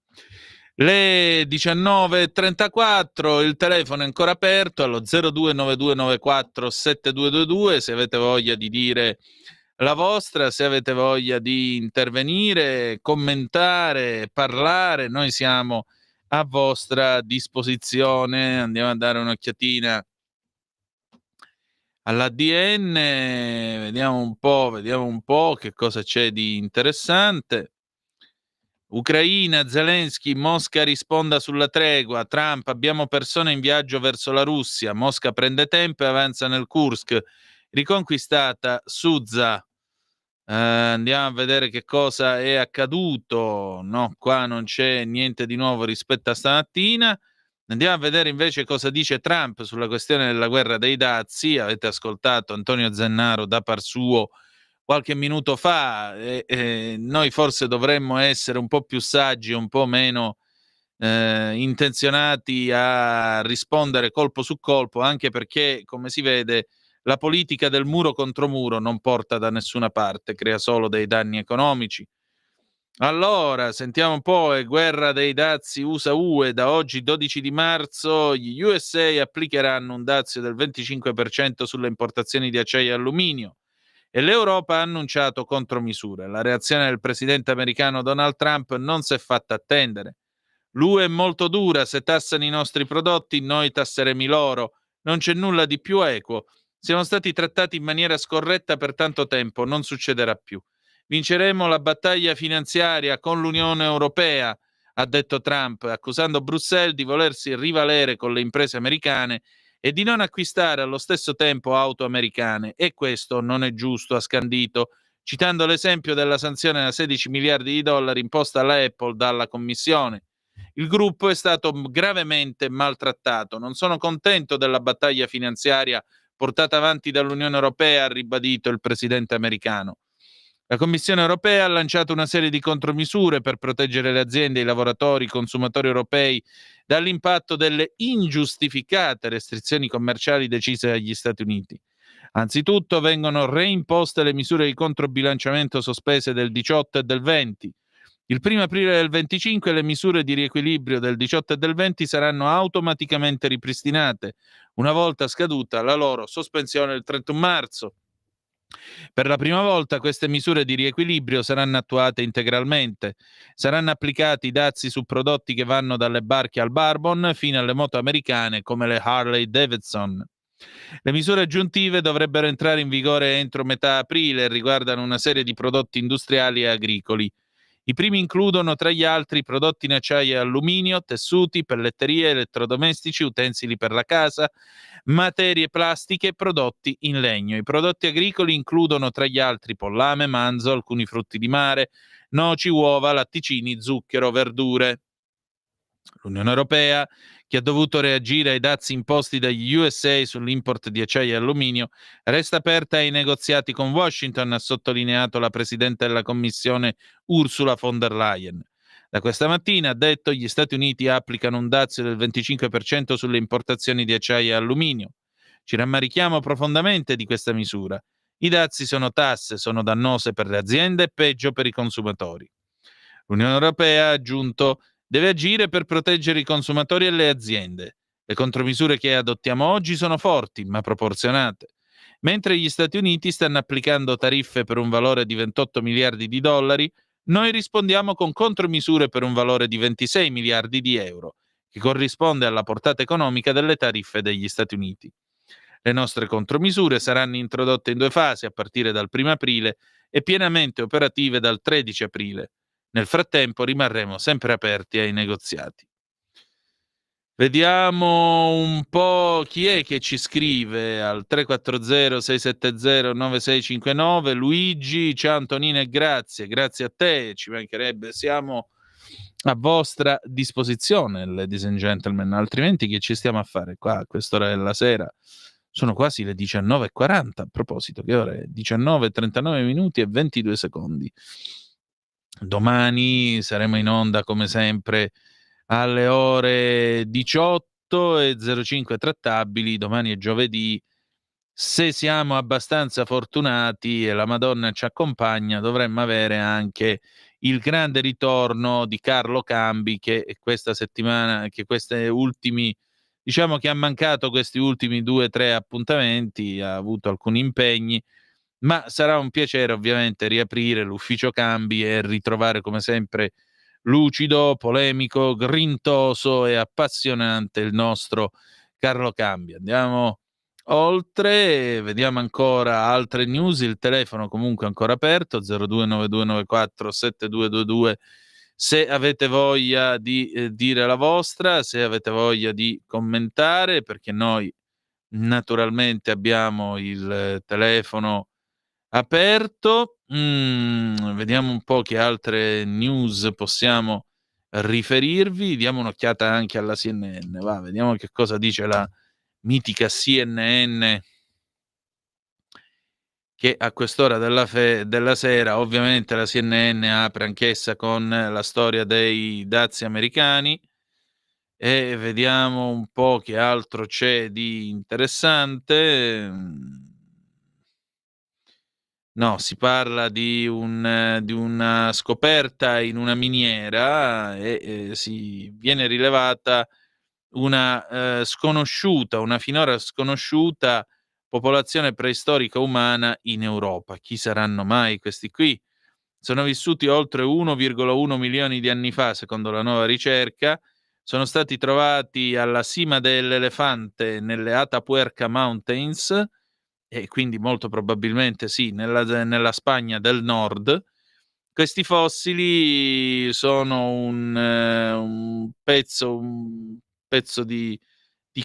Le 19:34, il telefono è ancora aperto allo 0292947222 se avete voglia di dire la vostra, se avete voglia di intervenire, commentare, parlare, noi siamo a vostra disposizione. Andiamo a dare un'occhiatina all'ADN, vediamo un po' che cosa c'è di interessante. Ucraina, Zelensky, Mosca risponda sulla tregua, Trump, abbiamo persone in viaggio verso la Russia, Mosca prende tempo e avanza nel Kursk, riconquistata Suza. Andiamo a vedere che cosa è accaduto. No, qua non c'è niente di nuovo rispetto a stamattina. Andiamo a vedere invece cosa dice Trump sulla questione della guerra dei dazi. Avete ascoltato Antonio Zennaro da par suo qualche minuto fa. Noi forse dovremmo essere un po' più saggi, un po' meno intenzionati a rispondere colpo su colpo, anche perché, come si vede, la politica del muro contro muro non porta da nessuna parte, crea solo dei danni economici. Allora, sentiamo un po', guerra dei dazi USA-UE, da oggi 12 di marzo gli USA applicheranno un dazio del 25% sulle importazioni di acciaio e alluminio e l'Europa ha annunciato contromisure. La reazione del presidente americano Donald Trump non si è fatta attendere. L'UE è molto dura, se tassano i nostri prodotti noi tasseremo i loro, non c'è nulla di più equo. Siamo stati trattati in maniera scorretta per tanto tempo, non succederà più. Vinceremo la battaglia finanziaria con l'Unione Europea, ha detto Trump, accusando Bruxelles di volersi rivalere con le imprese americane e di non acquistare allo stesso tempo auto americane. E questo non è giusto, ha scandito, citando l'esempio della sanzione da 16 miliardi di dollari imposta alla Apple dalla Commissione. Il gruppo è stato gravemente maltrattato. Non sono contento della battaglia finanziaria portata avanti dall'Unione Europea, ha ribadito il presidente americano. La Commissione Europea ha lanciato una serie di contromisure per proteggere le aziende, i lavoratori, i consumatori europei dall'impatto delle ingiustificate restrizioni commerciali decise dagli Stati Uniti. Anzitutto vengono reimposte le misure di controbilanciamento sospese del 18 e del 20. Il 1 aprile del 25 le misure di riequilibrio del 18 e del 20 saranno automaticamente ripristinate, una volta scaduta la loro sospensione il 31 marzo. Per la prima volta queste misure di riequilibrio saranno attuate integralmente. Saranno applicati i dazi su prodotti che vanno dalle barche al bourbon fino alle moto americane come le Harley Davidson. Le misure aggiuntive dovrebbero entrare in vigore entro metà aprile e riguardano una serie di prodotti industriali e agricoli. I primi includono, tra gli altri, prodotti in acciaio e alluminio, tessuti, pelletterie, elettrodomestici, utensili per la casa, materie plastiche e prodotti in legno. I prodotti agricoli includono, tra gli altri, pollame, manzo, alcuni frutti di mare, noci, uova, latticini, zucchero, verdure. L'Unione Europea, che ha dovuto reagire ai dazi imposti dagli USA sull'import di acciaio e alluminio, resta aperta ai negoziati con Washington, ha sottolineato la Presidente della Commissione Ursula von der Leyen. Da questa mattina, ha detto, gli Stati Uniti applicano un dazio del 25% sulle importazioni di acciaio e alluminio. Ci rammarichiamo profondamente di questa misura. I dazi sono tasse, sono dannose per le aziende e peggio per i consumatori. L'Unione Europea, ha aggiunto, deve agire per proteggere i consumatori e le aziende. Le contromisure che adottiamo oggi sono forti, ma proporzionate. Mentre gli Stati Uniti stanno applicando tariffe per un valore di 28 miliardi di dollari, noi rispondiamo con contromisure per un valore di 26 miliardi di euro, che corrisponde alla portata economica delle tariffe degli Stati Uniti. Le nostre contromisure saranno introdotte in 2 fasi a partire dal 1 aprile e pienamente operative dal 13 aprile. Nel frattempo rimarremo sempre aperti ai negoziati. Vediamo un po' chi è che ci scrive al 340-670-9659. Luigi, ciao Antonino e grazie a te, ci mancherebbe, siamo a vostra disposizione, ladies and gentlemen, altrimenti che ci stiamo a fare qua a quest'ora della sera? Sono quasi le 19:40, a proposito, che ora è? 19:39 minuti e 22 secondi. Domani saremo in onda come sempre alle ore 18:05 trattabili. Domani è giovedì. Se siamo abbastanza fortunati e la Madonna ci accompagna, dovremmo avere anche il grande ritorno di Carlo Cambi, che questa settimana, che questi ultimi, diciamo che ha mancato questi ultimi 2-3 appuntamenti, ha avuto alcuni impegni, ma sarà un piacere ovviamente riaprire l'ufficio Cambi e ritrovare come sempre lucido, polemico, grintoso e appassionante il nostro Carlo Cambi. Andiamo oltre, vediamo ancora altre news, il telefono comunque ancora aperto, 0292947222, se avete voglia di dire la vostra, se avete voglia di commentare, perché noi naturalmente abbiamo il telefono aperto. Vediamo un po' che altre news possiamo riferirvi, diamo un'occhiata anche alla CNN, va, vediamo che cosa dice la mitica CNN, che a quest'ora della sera ovviamente la CNN apre anch'essa con la storia dei dazi americani e vediamo un po' che altro c'è di interessante. No, si parla di una scoperta in una miniera e si viene rilevata una sconosciuta, una finora sconosciuta popolazione preistorica umana in Europa. Chi saranno mai questi qui? Sono vissuti oltre 1,1 milioni di anni fa, secondo la nuova ricerca. Sono stati trovati alla cima dell'Elefante nelle Atapuerca Mountains, e quindi molto probabilmente sì, nella Spagna del Nord. Questi fossili sono un pezzo di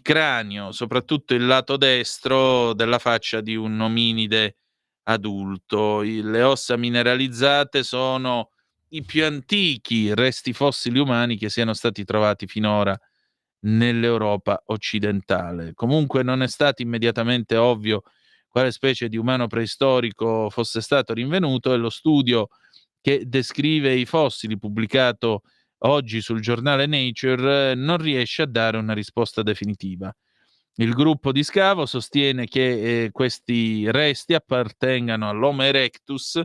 cranio, soprattutto il lato destro della faccia di un ominide adulto. Le ossa mineralizzate sono i più antichi resti fossili umani che siano stati trovati finora nell'Europa occidentale. Comunque non è stato immediatamente ovvio quale specie di umano preistorico fosse stato rinvenuto, e lo studio che descrive i fossili pubblicato oggi sul giornale Nature non riesce a dare una risposta definitiva. Il gruppo di scavo sostiene che questi resti appartengano all'Homo erectus,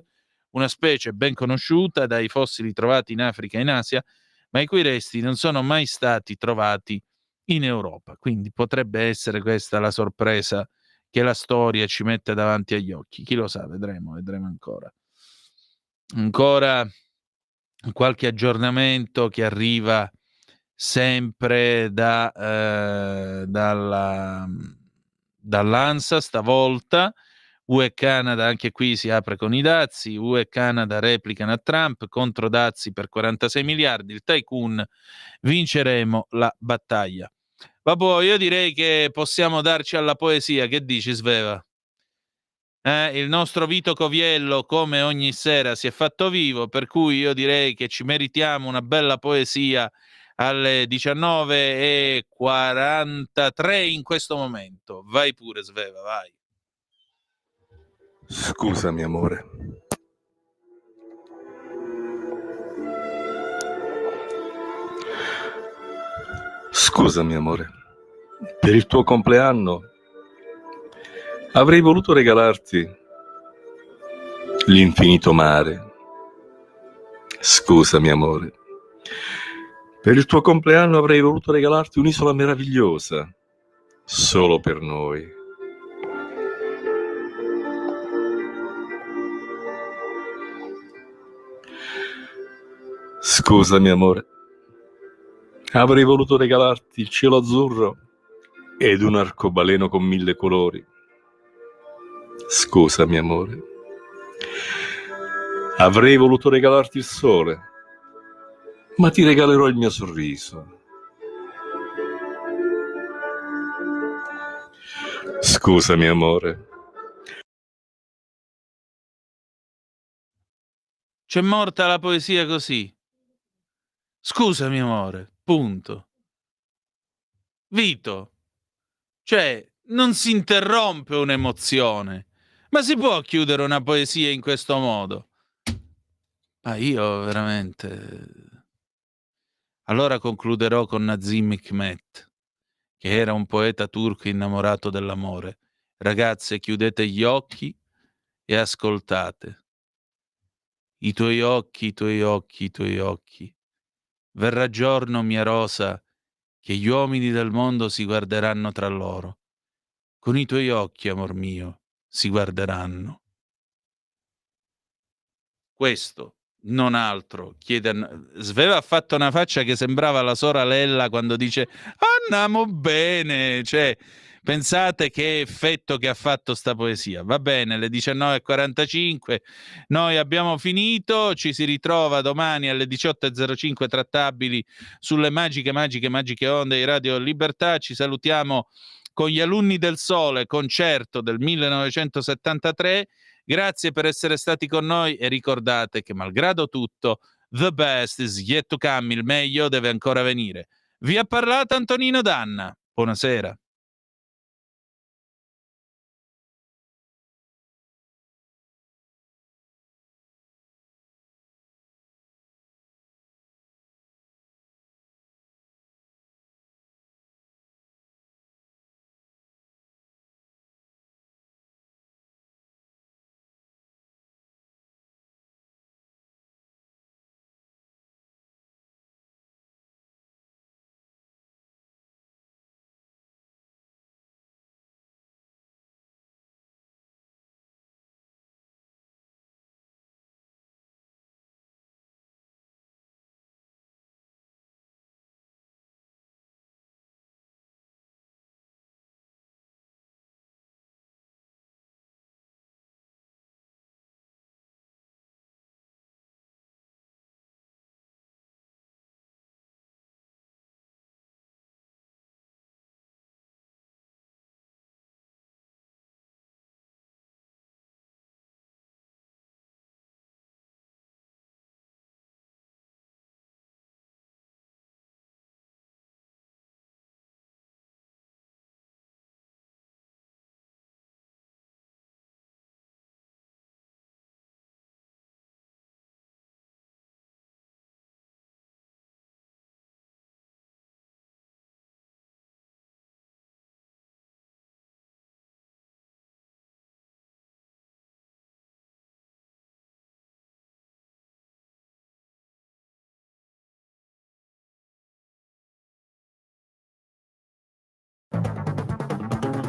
una specie ben conosciuta dai fossili trovati in Africa e in Asia, ma i cui resti non sono mai stati trovati in Europa. Quindi potrebbe essere questa la sorpresa che la storia ci mette davanti agli occhi. Chi lo sa, vedremo ancora. Ancora qualche aggiornamento che arriva sempre dall'ANSA stavolta. UE e Canada, anche qui si apre con i dazi. UE e Canada replicano a Trump, contro dazi per 46 miliardi, il tycoon, vinceremo la battaglia. Vabbè, io direi che possiamo darci alla poesia, che dici Sveva? Il nostro Vito Coviello come ogni sera si è fatto vivo, per cui io direi che ci meritiamo una bella poesia alle 19:43 in questo momento. Vai pure Sveva, vai. Scusami amore. Scusami amore. Per il tuo compleanno avrei voluto regalarti l'infinito mare. Scusami amore. Per il tuo compleanno avrei voluto regalarti un'isola meravigliosa, solo per noi. Scusami, amore. Avrei voluto regalarti il cielo azzurro ed un arcobaleno con 1000 colori. Scusami, amore. Avrei voluto regalarti il sole, ma ti regalerò il mio sorriso. Scusami, amore. C'è morta la poesia così. Scusami amore, punto. Vito, cioè non si interrompe un'emozione, ma si può chiudere una poesia in questo modo? Ma io veramente... Allora concluderò con Nazim Hikmet, che era un poeta turco innamorato dell'amore. Ragazze, chiudete gli occhi e ascoltate. I tuoi occhi, i tuoi occhi, i tuoi occhi. Verrà giorno, mia rosa, che gli uomini del mondo si guarderanno tra loro. Con i tuoi occhi, amor mio, si guarderanno. Questo, non altro, chiede... Sveva ha fatto una faccia che sembrava la sorella quando dice andiamo bene, cioè... Pensate che effetto che ha fatto sta poesia. Va bene, alle 19:45 noi abbiamo finito, ci si ritrova domani alle 18:05 trattabili sulle magiche onde di Radio Libertà. Ci salutiamo con Gli Alunni del Sole, concerto del 1973. Grazie per essere stati con noi e ricordate che malgrado tutto, the best is yet to come, il meglio deve ancora venire. Vi ha parlato Antonino Danna. Buonasera.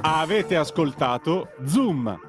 Avete ascoltato Zoom,